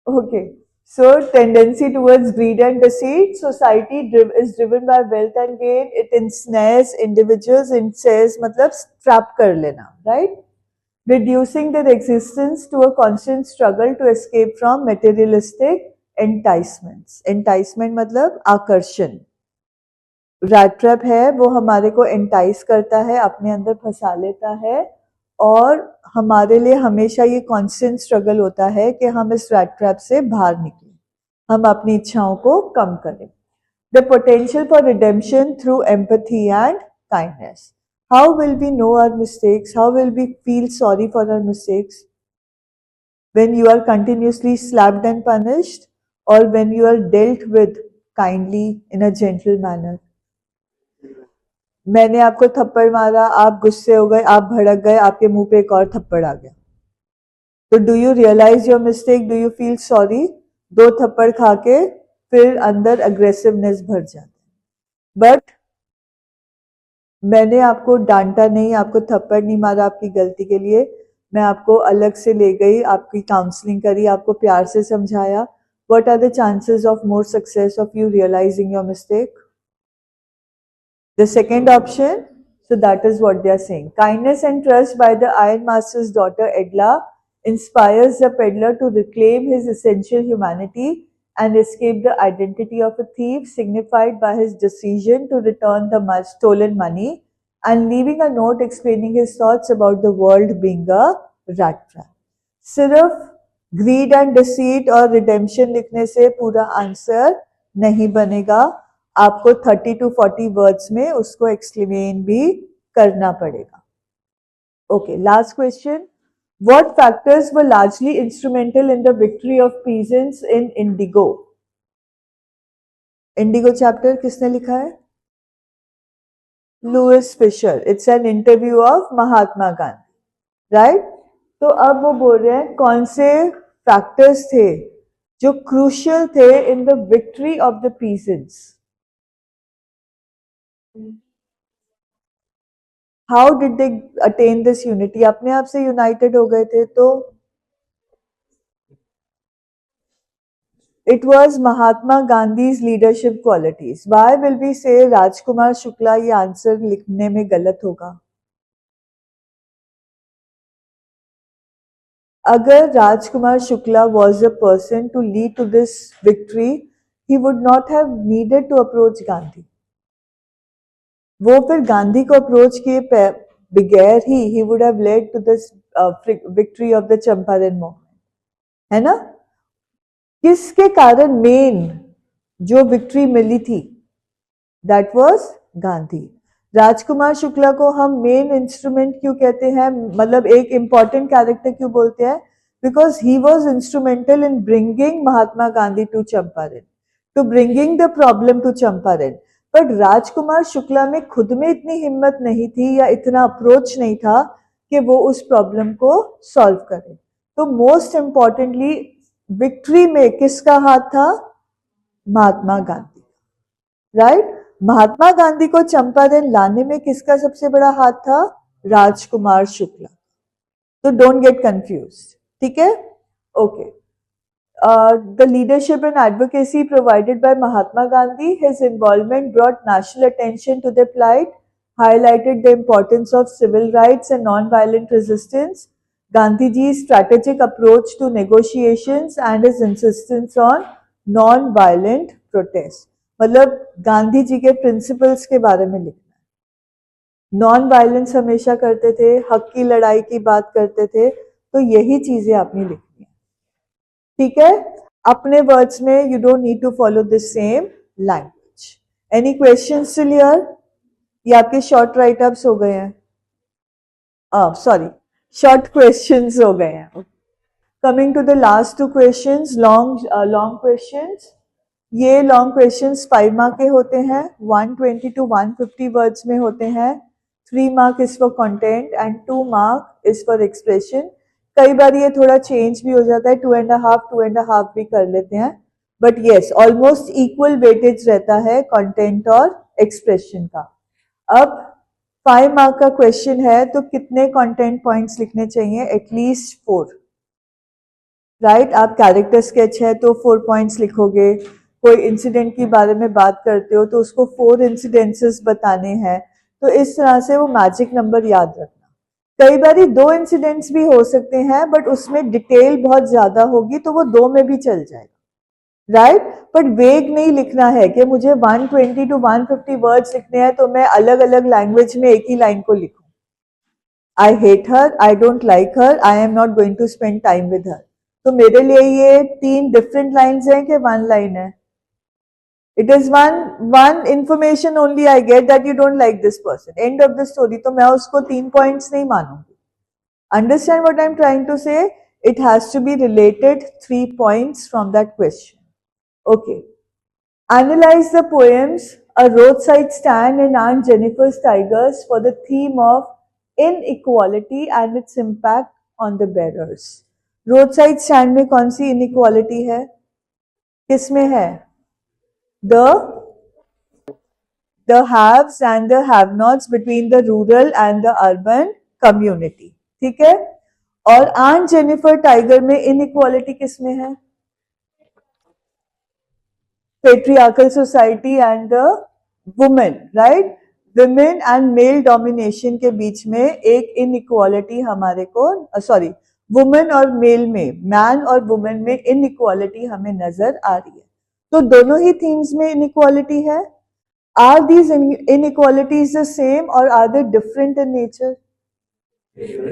S1: Okay, so tendency towards greed and deceit. Society is driven by wealth and gain. It ensnares individuals. Ensnares मतलब trap कर लेना, right? Reducing their existence to a constant struggle to escape from materialistic enticements. Enticement मतलब आकर्षण। Rat trap है वो हमारे को entice करता है, अपने अंदर फंसा लेता है, और हमारे लिए हमेशा ये कांस्टेंट स्ट्रगल होता है कि हम इस रैट ट्रैप से बाहर निकलें, हम अपनी इच्छाओं को कम करें। The potential for redemption through empathy and kindness. How will we know our mistakes? How will we feel sorry for our mistakes? When you are continuously slapped and punished, or when you are dealt with kindly in a gentle manner. मैंने आपको थप्पड़ मारा, आप गुस्से हो गए, आप भड़क गए, आपके मुंह पे एक और थप्पड़ आ गया, तो do you realise your mistake? Do you feel sorry? 2 थप्पड़ खा के फिर अंदर अग्रेसिवनेस भर जाता है। बट मैंने आपको डांटा नहीं, आपको थप्पड़ नहीं मारा आपकी गलती के लिए, मैं आपको अलग से ले गई, आपकी काउंसलिंग करी, आपको प्यार से समझाया. What are the chances of more success of you realizing your mistake? The second option. So that is what they are saying. Kindness and trust by the Iron Master's daughter Edla inspires the peddler to reclaim his essential humanity and escape the identity of a thief, signified by his decision to return the stolen money and leaving a note explaining his thoughts about the world being a rat trap. सिर्फ grid and deceit और redemption लिखने से पूरा answer नहीं बनेगा, आपको 30 to 40 words में उसको एक्सप्लेन भी करना पड़ेगा. Okay, last question. What factors were largely instrumental in the victory of peasants in Indigo? Indigo chapter किसने लिखा है? Louis Fischer. It's an interview of Mahatma Gandhi, right? तो अब वो बोल रहे हैं कौन से फैक्टर्स थे जो क्रूशियल थे in the victory of the peasants. How did they attain this unity? अपने आप से यूनाइटेड हो गए थे. तो it was Mahatma Gandhi's leadership qualities. Why will be say Rajkumar Shukla? ये आंसर लिखने में गलत होगा. अगर Rajkumar Shukla was a person to lead to this victory, he would not have needed to approach Gandhi. वो फिर गांधी को अप्रोच किए बगैर ही he would have led to this victory of the Champaran movement, है ना? किसके कारण मेन जो विक्ट्री मिली थी? That was Gandhi. राजकुमार शुक्ला को हम मेन इंस्ट्रूमेंट क्यों कहते हैं, मतलब एक इंपॉर्टेंट कैरेक्टर क्यों बोलते हैं? Because he was instrumental in bringing Mahatma Gandhi to Champaran, to bringing the problem to Champaran. But Rajkumar Shukla में खुद में इतनी हिम्मत नहीं थी या इतना अप्रोच नहीं था कि वो उस प्रॉब्लम को सॉल्व करे. तो मोस्ट इंपॉर्टेंटली विक्ट्री में किसका हाथ था? महात्मा गांधी, राइट? महात्मा गांधी को चंपारण लाने में किसका सबसे बड़ा हाथ था? राजकुमार शुक्ला. तो डोंट गेट कंफ्यूज्ड, ठीक है? Okay. The leadership and advocacy provided by Mahatma Gandhi, his involvement brought national attention to their plight, highlighted the importance of civil rights and non-violent resistance. Gandhiji's strategic approach to negotiations and his insistence on non-violent protest. मतलब गांधी जी के principles के बारे में लिखना है. Non violence हमेशा करते थे, हक की लड़ाई की बात करते थे. तो यही चीजें आपने लिखनी है, ठीक है? अपने वर्ड्स में you don't need to follow the same language. Any questions till here? ये आपके शॉर्ट राइट अप्स हो गए हैं, सॉरी शॉर्ट क्वेश्चंस हो गए हैं. Coming to the last two questions, long questions. ये लॉन्ग क्वेश्चंस 5 मार्क के होते हैं, 120 to 150 वर्ड्स में होते हैं. 3 mark is for content and 2 mark is for expression. कई बार ये थोड़ा चेंज भी हो जाता है, 2.5 भी कर लेते हैं. But yes, almost equal weightage रहता है कंटेंट और एक्सप्रेशन का. अब 5 मार्क का क्वेश्चन है तो कितने कंटेंट पॉइंट्स लिखने चाहिए? At least 4, right? आप कैरेक्टर स्केच है तो 4 पॉइंट्स लिखोगे. कोई इंसिडेंट के बारे में बात करते हो तो उसको 4 इंसिडेंसेस बताने हैं. तो इस तरह से वो मैजिक नंबर याद रखना. कई बार 2 इंसिडेंट्स भी हो सकते हैं बट उसमें डिटेल बहुत ज्यादा होगी तो वो 2 में भी चल जाएगा, राइट? बट वेग नहीं लिखना है कि मुझे 120 to 150 वर्ड्स लिखने हैं तो मैं अलग अलग लैंग्वेज में एक ही लाइन को लिखूं. I hate her, I don't like her, I am not going to spend time with her. तो मेरे लिए ये 3 डिफरेंट लाइन्स हैं कि 1 लाइन है? It is one information only I get that you don't like this person. End of the story. तो मैं उसको 3 points नहीं मानूंगी. Understand what I'm trying to say? It has to be related 3 points from that question. Okay. Analyze the poems A Roadside Stand and Aunt Jennifer's Tigers for the theme of inequality and its impact on the bearers. Roadside Stand में कौन सी inequality है? किस में है? The the haves and the have-nots between the rural and the urban community. ठीक है, और aunt Jennifer tiger में इनइक्वालिटी किसमें है? Patriarchal society and the women, right? Women and male domination के बीच में एक इनइक्वालिटी हमारे को, सॉरी, वुमेन और मेल में, मैन और वुमेन में इनइक्वालिटी हमें नजर आ रही है. तो दोनों ही थीम्स में इनइक्वालिटी है. Are these inequalities the same or are they different in nature?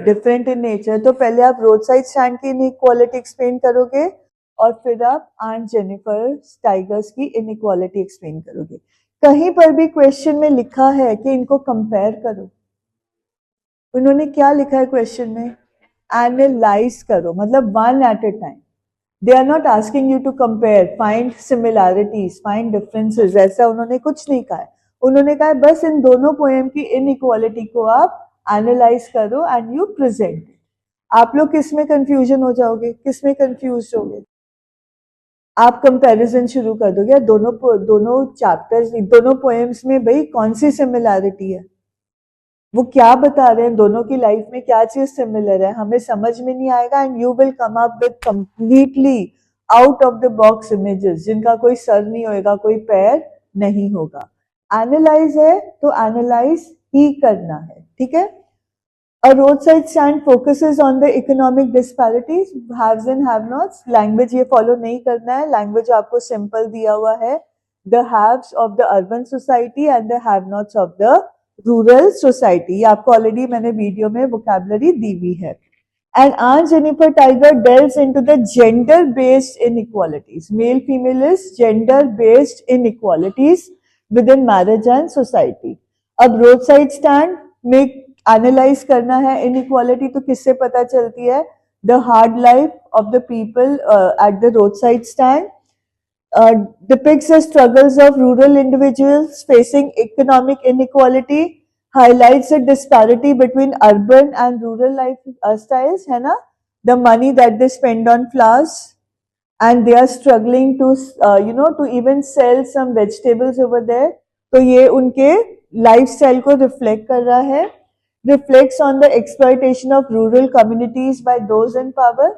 S1: Different in nature. तो पहले आप रोड साइड स्टैंड की इनइक्वालिटी एक्सप्लेन करोगे और फिर आप आंट जेनिफर टाइगर्स की इनइक्वालिटी एक्सप्लेन करोगे. कहीं पर भी क्वेश्चन में लिखा है कि इनको कंपेयर करो. उन्होंने क्या लिखा है क्वेश्चन में? एनालाइज करो, मतलब one at a time. They are not asking you to compare, find similarities, find differences. ऐसा उन्होंने कुछ नहीं कहा है. उन्होंने कहा है बस इन दोनों पोएम की इनइक्वालिटी को आप एनालाइज करो एंड यू प्रेजेंट. आप लोग किस में कंफ्यूजन हो जाओगे? किस में कंफ्यूज होगे? आप कंपैरिजन शुरू कर दोगे. दोनों चैप्टर्स, दोनों पोएम्स में भाई कौन सी सिमिलैरिटी है? वो क्या बता रहे हैं? दोनों की लाइफ में क्या चीज सिमिलर है? हमें समझ में नहीं आएगा and you will come up with completely out of the box images जिनका कोई सर नहीं होएगा, कोई पैर नहीं होगा. एनालाइज है तो एनालाइज ही करना है. ठीक है. A roadside stand focuses on the economic disparities, haves and have-nots. Language ये फॉलो नहीं करना है. लैंग्वेज आपको सिंपल दिया हुआ है. The haves of the urban society and the have-nots of the rural society. ये आपको ऑलरेडी मैंने वीडियो में वोकैबुलरी दी हुई है. And aunt Jennifer tiger delves into the gender based inequalities. Male female is gender based inequalities within marriage and society. अब road side stand में analyse करना है इनइक्वालिटी, तो किससे पता चलती है? The hard life of the people at the road side stand. Depicts the struggles of rural individuals facing economic inequality, highlights the disparity between urban and rural lifestyles, है ना? The money that they spend on flowers and they are struggling to to even sell some vegetables over there. तो ये उनके lifestyle को reflect कर रहा है. Reflects on the exploitation of rural communities by those in power,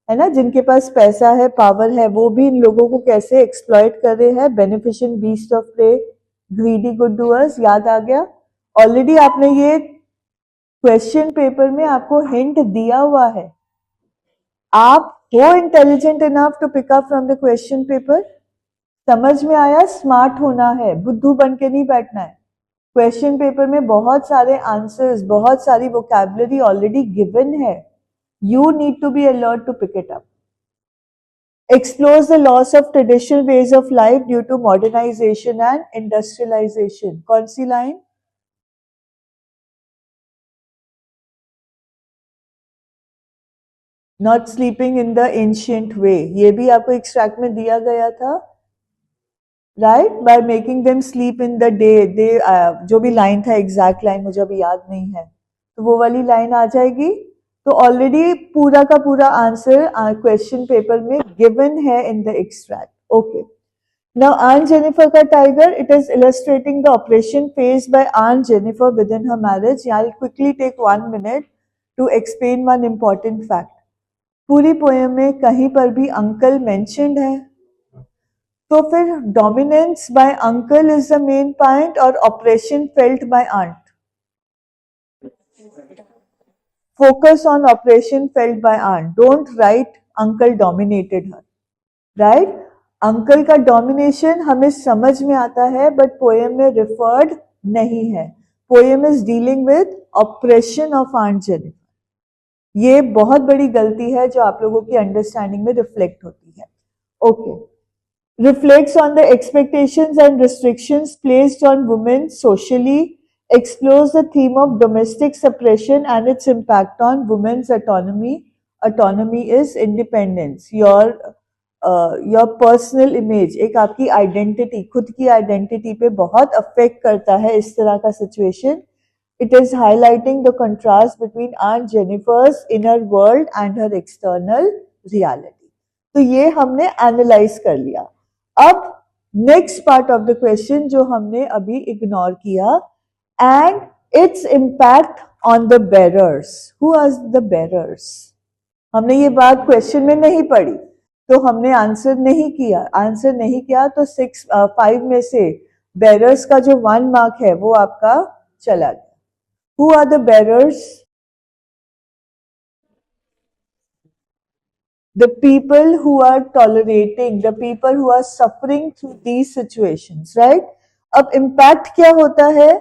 S1: है ना? जिनके पास पैसा है, पावर है, वो भी इन लोगों को कैसे एक्सप्लॉइट कर रहे हैं. Beneficent beast of prey, greedy good doers. याद आ गया? ऑलरेडी आपने ये क्वेश्चन पेपर में आपको हिंट दिया हुआ है. आप हो intelligent enough to pick up from the question paper. समझ में आया? स्मार्ट होना है, बुद्धू बन के नहीं बैठना है. क्वेश्चन पेपर में बहुत सारे आंसर्स, बहुत सारी वोकैबुलरी ऑलरेडी गिवन है. You need to be alert to pick it up. Explores the loss of traditional ways of life due to modernization and industrialization. कौन सी line? Not sleeping in the ancient way. ये भी आपको extract में दिया गया था, right? By making them sleep in the day. जो भी लाइन था, एग्जैक्ट लाइन मुझे अभी याद नहीं है, तो वो वाली लाइन आ जाएगी. तो ऑलरेडी पूरा का पूरा आंसर क्वेश्चन पेपर में गिवन है in the extract. Okay. Now Aunt Jennifer का tiger, it is illustrating the oppression faced by Aunt Jennifer within her marriage. I will quickly take 1 minute to explain one important fact. पूरी poem में कहीं पर भी uncle mentioned है, तो फिर dominance by uncle is the main point और oppression felt by aunt. Focus on operation felt by aunt. Don't write uncle dominated her. Right? Uncle का domination हमें समझ में आता है, but poem में referred नहीं है. Poem is dealing with oppression of Aunt Jennifer. ये बहुत बड़ी गलती है जो आप लोगों की अंडरस्टैंडिंग में रिफ्लेक्ट होती है. Okay. Reflects on the expectations and restrictions placed on women socially. Explores the theme of domestic suppression and its impact on women's autonomy. Autonomy is independence. Your personal image, एक आपकी identity, खुद की identity पे बहुत affect करता है इस तरह का situation. It is highlighting the contrast between Aunt Jennifer's inner world and her external reality. तो ये हमने एनालाइज कर लिया. अब next part of the question जो हमने अभी इग्नोर किया, and its impact on the bearers. Who are the bearers? हमने ये बात क्वेश्चन में नहीं पढ़ी, तो हमने आंसर नहीं किया तो 5 में से बेरर्स का जो 1 मार्क है वो आपका चला गया. Who are the bearers? The people who are tolerating, the people who are suffering through these situations, right? अब impact क्या होता है?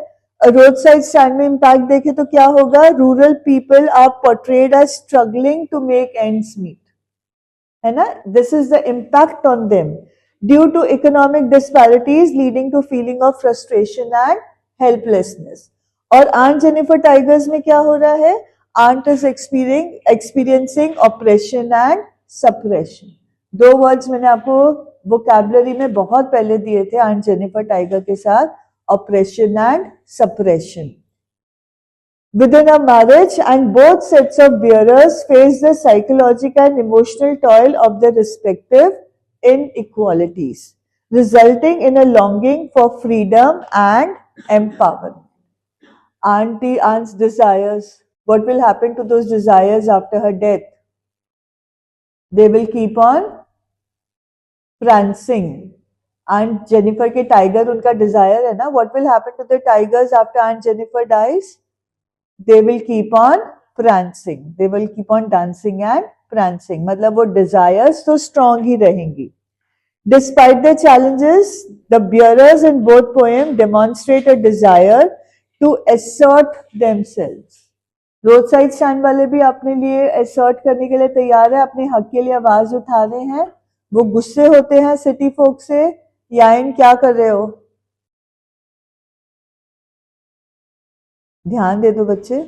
S1: रोड साइड स्टैंड में impact देखे तो क्या होगा? Rural people are portrayed as struggling to make ends meet, है ना? This is the impact on them due to economic disparities leading to feeling of frustration and helplessness. और aunt Jennifer tigers में क्या हो रहा है? Aunt is experiencing oppression and suppression. 2 words मैंने आपको वोकैबुलरी में बहुत पहले दिए थे आंट जेनिफर टाइगर के साथ, oppression and suppression. Within a marriage, and both sets of bearers face the psychological and emotional toil of their respective inequalities, resulting in a longing for freedom and empowerment. Aunt's desires. What will happen to those desires after her death? They will keep on prancing. Aunt Jennifer के tiger उनका desire है ना. What will happen to the tigers after Aunt Jennifer dies? They will keep on prancing. They will keep on dancing and prancing. मतलब वो desires तो strong ही रहेंगी. Despite the challenges, the bearers in both poems demonstrate a desire to assert themselves. Road side stand वाले भी अपने लिए assert करने के लिए तैयार है, अपने हक के लिए आवाज उठा रहे हैं. वो गुस्से होते हैं सिटी फोक से. याइन क्या कर रहे हो? ध्यान दे दो बच्चे.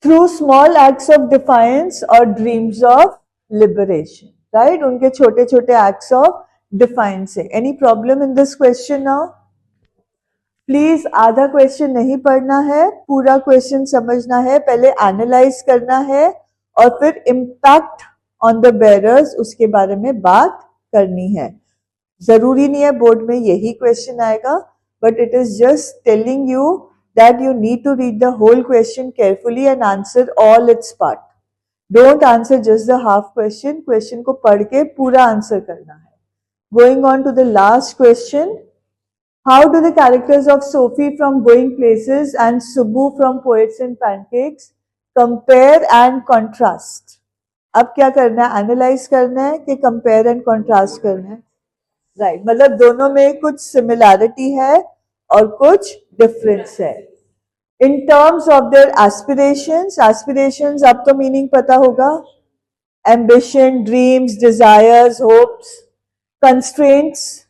S1: Through small acts of defiance or dreams of liberation, right? उनके छोटे छोटे acts of defiance है. Any problem in this question now? Please आधा क्वेश्चन नहीं पढ़ना है, पूरा क्वेश्चन समझना है, पहले एनालाइज करना है और फिर इम्पैक्ट ऑन द बेरर्स उसके बारे में बात करनी है. जरूरी नहीं है बोर्ड में यही क्वेश्चन आएगा, but it is just telling you that you need to read the whole question carefully and answer all its part. Don't answer just the half question. Question को पढ़ के पूरा आंसर करना है. Going on to the last question. How do the characters of Sophie from Going Places and Subbu from Poets and Pancakes compare and contrast? अब क्या करना है? Analyze करना है कि compare and contrast करना है? Right. मतलब दोनों में कुछ similarity है और कुछ difference है. In terms of their aspirations अब तो meaning पता होगा. Ambition, dreams, desires, hopes, constraints,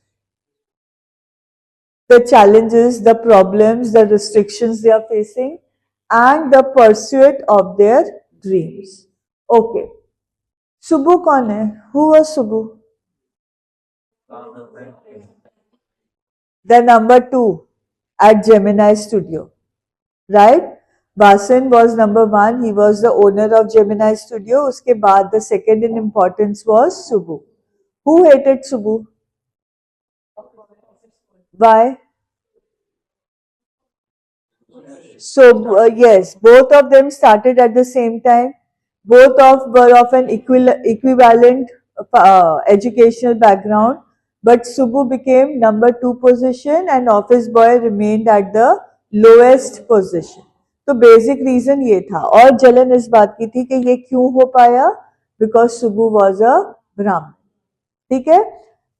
S1: the challenges, the problems, the restrictions they are facing, and the pursuit of their dreams. Okay. Subbu कौन है? Who was Subbu? The number 2 at Gemini Studio. Right? Vasan was number 1. He was the owner of Gemini Studio. उसके बाद the second in importance was Subbu. Who hated Subbu? Why? So yes, both of them started at the same time. Both were of an equivalent educational background. But Subbu became number 2 position and office boy remained at the lowest position. तो basic reason ये था. और जलन इस बात की थी कि ये क्यों हो पाया? बिकॉज सुबु वॉज अ ब्राह्मण. ठीक है,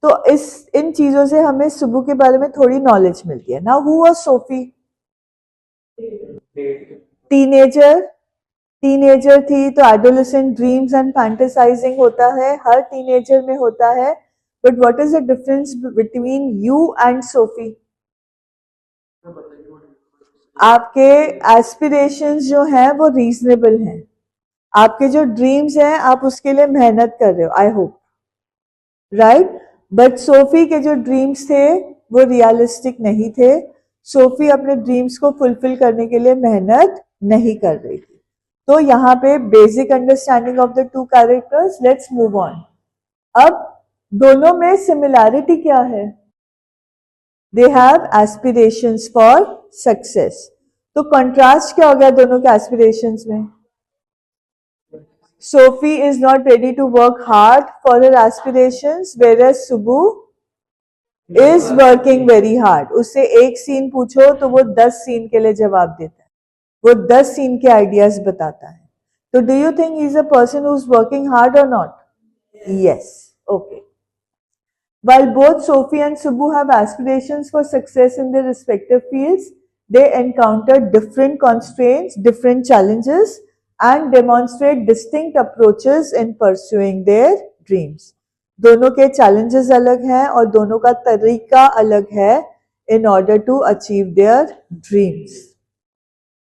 S1: तो इन चीजों से हमें सुबु के बारे में थोड़ी नॉलेज मिलती है. Now who was Sophie? Teenager थी, तो एडोलेसेंट ड्रीम्स एंड फैंटेसाइजिंग होता है, हर टीनेजर में होता है. But what is the difference between you and Sophie? आपके एस्पिरेशंस जो हैं वो रीजनेबल हैं. आपके जो ड्रीम्स हैं आप उसके लिए मेहनत कर रहे हो, I hope. Right? But Sophie के जो ड्रीम्स थे वो रियलिस्टिक नहीं थे. सोफी अपने ड्रीम्स को फुलफिल करने के लिए मेहनत नहीं कर रही थी. तो यहाँ पे basic understanding of the two characters. Let's move on. अब दोनों में सिमिलैरिटी क्या है? They have aspirations for success. तो कंट्रास्ट क्या हो गया दोनों के एस्पिरेशंस में? Sophie is not ready to work hard for her aspirations, whereas Subbu is working very hard. उससे एक सीन पूछो तो वो 10 सीन के लिए जवाब देता है, वो 10 सीन के आइडियाज बताता है. तो do you think he is a person who is working hard or not? Yes. Okay. While both Sophie and Subbu have aspirations for success in their respective fields, they encounter different constraints, different challenges, and demonstrate distinct approaches in pursuing their dreams. दोनों के challenges अलग हैं और दोनों का तरीका अलग है in order to achieve their dreams.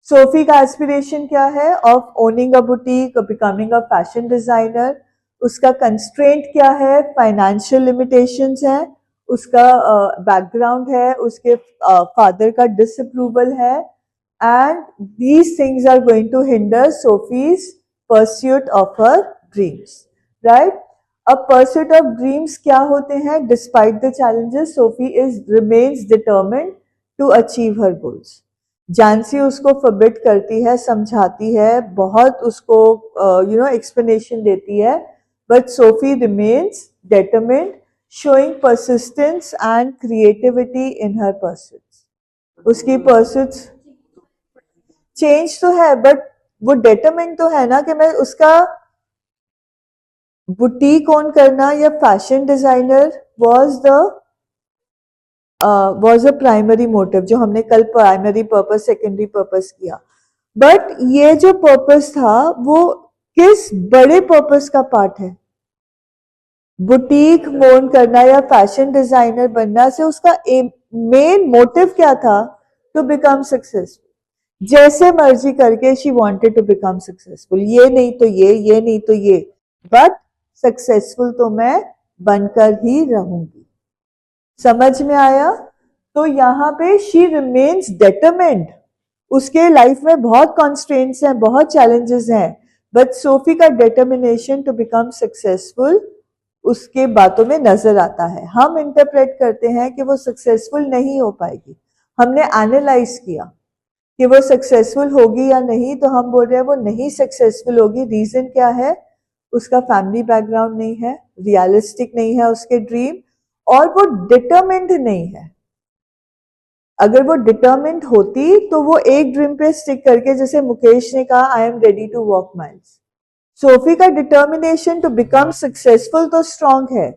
S1: Sophie का aspiration क्या है? Of owning a boutique, of becoming a fashion designer. उसका कंस्ट्रेंट क्या है? फाइनेंशियल लिमिटेशंस है, उसका बैकग्राउंड है, उसके फादर का डिसअप्रूवल है, and these things are going to hinder Sophie's pursuit of her dreams. Right? अब परस्यूट ऑफ ड्रीम्स क्या होते हैं? Despite the challenges Sophie is remains determined to achieve her goals. Jansie उसको forbid करती है, समझाती है, बहुत उसको एक्सप्लेनेशन देती है, but Sophie remains determined, showing persistence and creativity in her pursuits. उसकी pursuits change तो है, but वो determined तो है ना कि मैं उसका बुटीक ओन करना या fashion designer was a primary motive, जो हमने कल प्राइमरी पर्पस सेकेंडरी पर्पस किया. बट ये जो पर्पस था वो किस बड़े पर्पस का पार्ट है? बुटीक ओन करना या फैशन डिजाइनर बनना से उसका मेन मोटिव क्या था? To become successful. जैसे मर्जी करके she wanted to become successful. ये नहीं तो ये नहीं तो ये, बट सक्सेसफुल तो मैं बनकर ही रहूंगी. समझ में आया? तो यहाँ पे शी रिमेन्स डिटरमिन्ड. उसके लाइफ में बहुत कॉन्स्ट्रेंट्स हैं, बहुत चैलेंजेस हैं, बट सोफी का डिटर्मिनेशन टू बिकम सक्सेसफुल उसके बातों में नजर आता है. हम इंटरप्रेट करते हैं कि वो सक्सेसफुल नहीं हो पाएगी. हमने एनालाइज किया कि वो सक्सेसफुल होगी या नहीं, तो हम बोल रहे हैं वो नहीं सक्सेसफुल होगी. रीजन क्या है? उसका फैमिली बैकग्राउंड नहीं है, रियलिस्टिक नहीं है उसके ड्रीम, और वो डिटरमिन्ड नहीं है. अगर वो डिटरमिन्ड होती तो वो एक ड्रीम पे स्टिक करके, जैसे मुकेश ने कहा I am ready to walk miles. Sophie का डिटर्मिनेशन टू बिकम सक्सेसफुल तो स्ट्रांग है,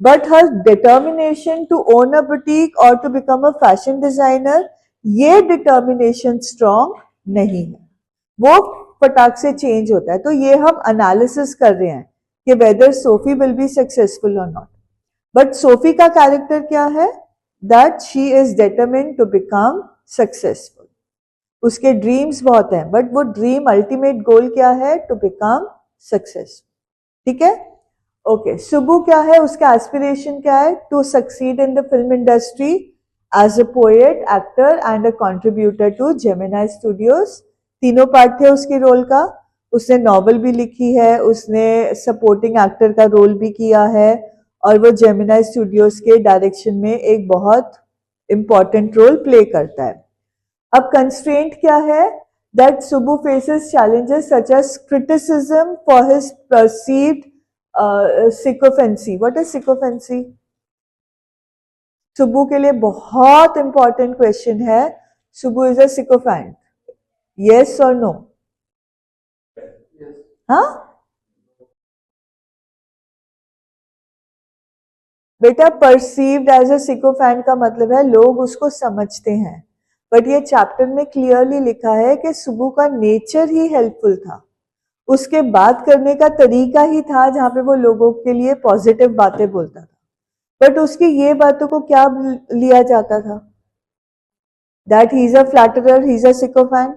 S1: but her determination to own a boutique और to become a fashion designer, ये डिटर्मिनेशन स्ट्रांग नहीं है. वो फटाक से चेंज होता है. तो ये हम एनालिसिस कर रहे हैं कि whether Sophie will be successful और नॉट. बट सोफी का कैरेक्टर क्या है? That she is determined to become successful. उसके ड्रीम्स बहुत हैं, बट वो ड्रीम अल्टीमेट गोल क्या है? To become successful. ठीक है? ओके. सुबु क्या है? उसका एस्पिरेशन क्या है? To succeed in the film industry as a poet, actor and a contributor to Gemini Studios. तीनों पार्ट थे उसके रोल का. उसने नॉवल भी लिखी है, उसने सपोर्टिंग एक्टर का रोल भी किया है, और वो जेमिनाई स्टूडियोज के डायरेक्शन में एक बहुत इंपॉर्टेंट रोल प्ले करता है. अब कंस्ट्रेंट क्या है? That Subbu faces challenges such as criticism for his perceived sycophancy. What is sycophancy? Subbu के लिए बहुत important question है. Subbu is a sycophant. Yes or no? हाँ? बेटा, perceived as a sycophant का मतलब है लोग उसको समझते हैं. बट ये चैप्टर में क्लियरली लिखा है कि सुबु का नेचर ही हेल्पफुल था. उसके बात करने का तरीका ही था जहां पे वो लोगों के लिए पॉजिटिव बातें बोलता था. बट उसकी ये बातों को क्या लिया जाता था? That he is a flatterer, he is a sycophant.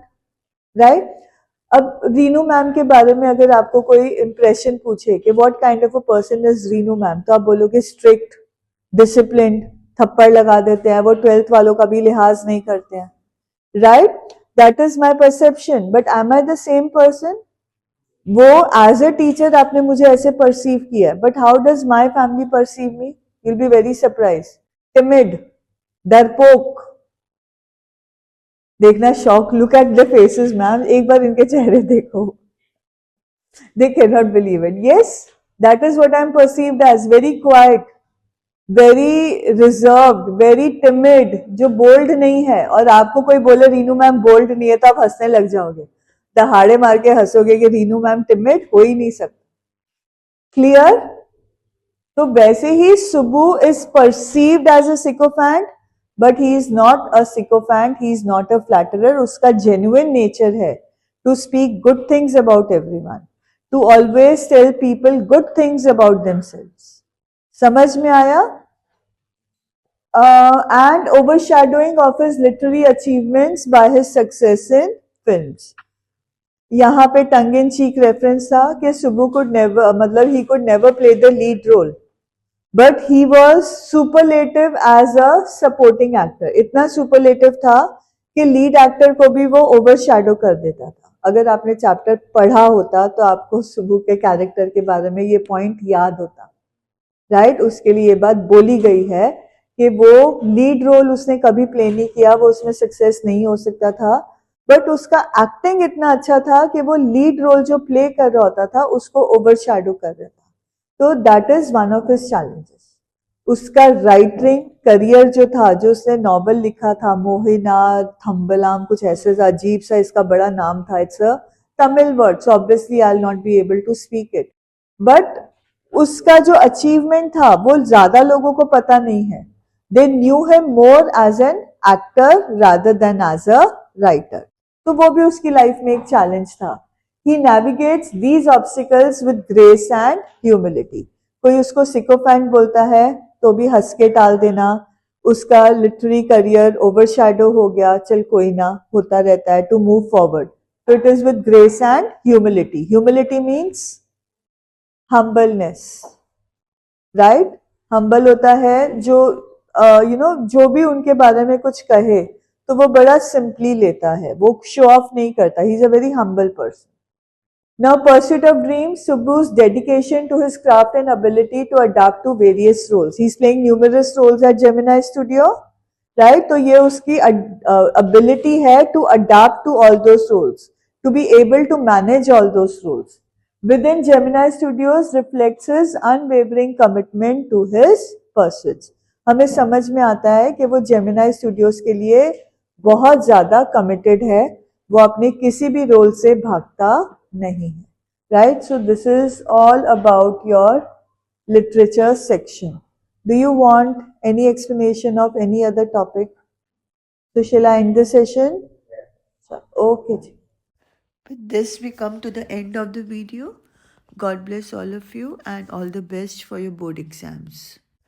S1: Right? अब रीनू मैम के बारे में अगर आपको कोई इंप्रेशन पूछे कि what kind of a person is Reenu ma'am, तो आप बोलोगे स्ट्रिक्ट, डिसिप्लिन्ड, थप्पड़ लगा देते हैं, वो 12th वालों का भी लिहाज नहीं करते हैं. Right? That is my perception. But am I the same person? वो एज अ टीचर आपने मुझे ऐसे परसीव किया है, but how does my family perceive me? You will be very surprise, timid, डरपोक। देखना shock, look at the faces ma'am, एक बार इनके चेहरे देखो, they cannot believe it. Yes, that is what I am perceived as, very quiet, very reserved, very timid, जो bold नहीं है। और आपको कोई बोले रीनू मैम बोल्ड नहीं है तो आप हंसने लग जाओगे, दहाड़े मार के हंसोगे कि रीनू मैम टिमिड हो ही नहीं सकता। क्लियर? तो वैसे ही Subbu is perceived as a sycophant, but he is not a sycophant, he is not a flatterer. उसका जेन्युइन नेचर है to speak good things about everyone, to always tell people good things about themselves. समझ में आया? And overshadowing of his literary achievements by his success in films. यहाँ पे टंग इन चीक reference था कि सुबु could never, मतलब he could never play the lead role, but he was superlative as a supporting actor. इतना superlative था कि लीड एक्टर को भी वो ओवरशैडो कर देता था। अगर आपने चैप्टर पढ़ा होता तो आपको सुबु के कैरेक्टर के बारे में ये पॉइंट याद होता, राइट? उसके लिए ये बात बोली गई है कि वो लीड रोल उसने कभी प्ले नहीं किया, वो उसमें सक्सेस नहीं हो सकता था, बट उसका एक्टिंग इतना अच्छा था कि वो लीड रोल जो प्ले कर रहा होता था उसको ओवरशैडो कर रहा था। तो that is one of his challenges. उसका राइटिंग करियर जो था, जो उसने नॉवल लिखा था मोहिना थम्बलाम, कुछ ऐसे अजीब सा इसका बड़ा नाम था, it's a Tamil word, so obviously I will not be able to speak it, but उसका जो अचीवमेंट था वो ज्यादा लोगों को पता नहीं है। They knew him more as an actor rather than as a writer. तो वो भी उसकी लाइफ में एक चैलेंज था। He navigates these obstacles with grace and humility. कोई उसको सिकोफैंट बोलता है तो भी हंस के टाल देना, उसका लिटरेरी करियर ओवरशैडो हो गया, चल कोई ना, होता रहता है, टू मूव फॉरवर्ड। तो it is with grace and humility. Humility means humbleness, right? Humble होता है जो जो भी उनके बारे में कुछ कहे तो वो बड़ा सिंपली लेता है, वो शो ऑफ नहीं करता। ही is a very humble person. Now, pursuit of dreams, Subbu's dedication to his craft and ability to adapt to various roles. He's playing numerous roles at Gemini Studio, right? तो ये उसकी ability है to adapt to all those roles, to be able to manage all those roles. Within Gemini Studios reflects his unwavering commitment to his pursuits. हमें समझ में आता है कि वो Gemini Studios के लिए बहुत ज़्यादा committed है, वो अपने किसी भी रोल से भागता नहीं है, right? So this is all about your literature section. Do you want any explanation of any other topic? So shall I end the session? Okay. With this we come to the end of the video. God bless all of you and all the best for your board exams.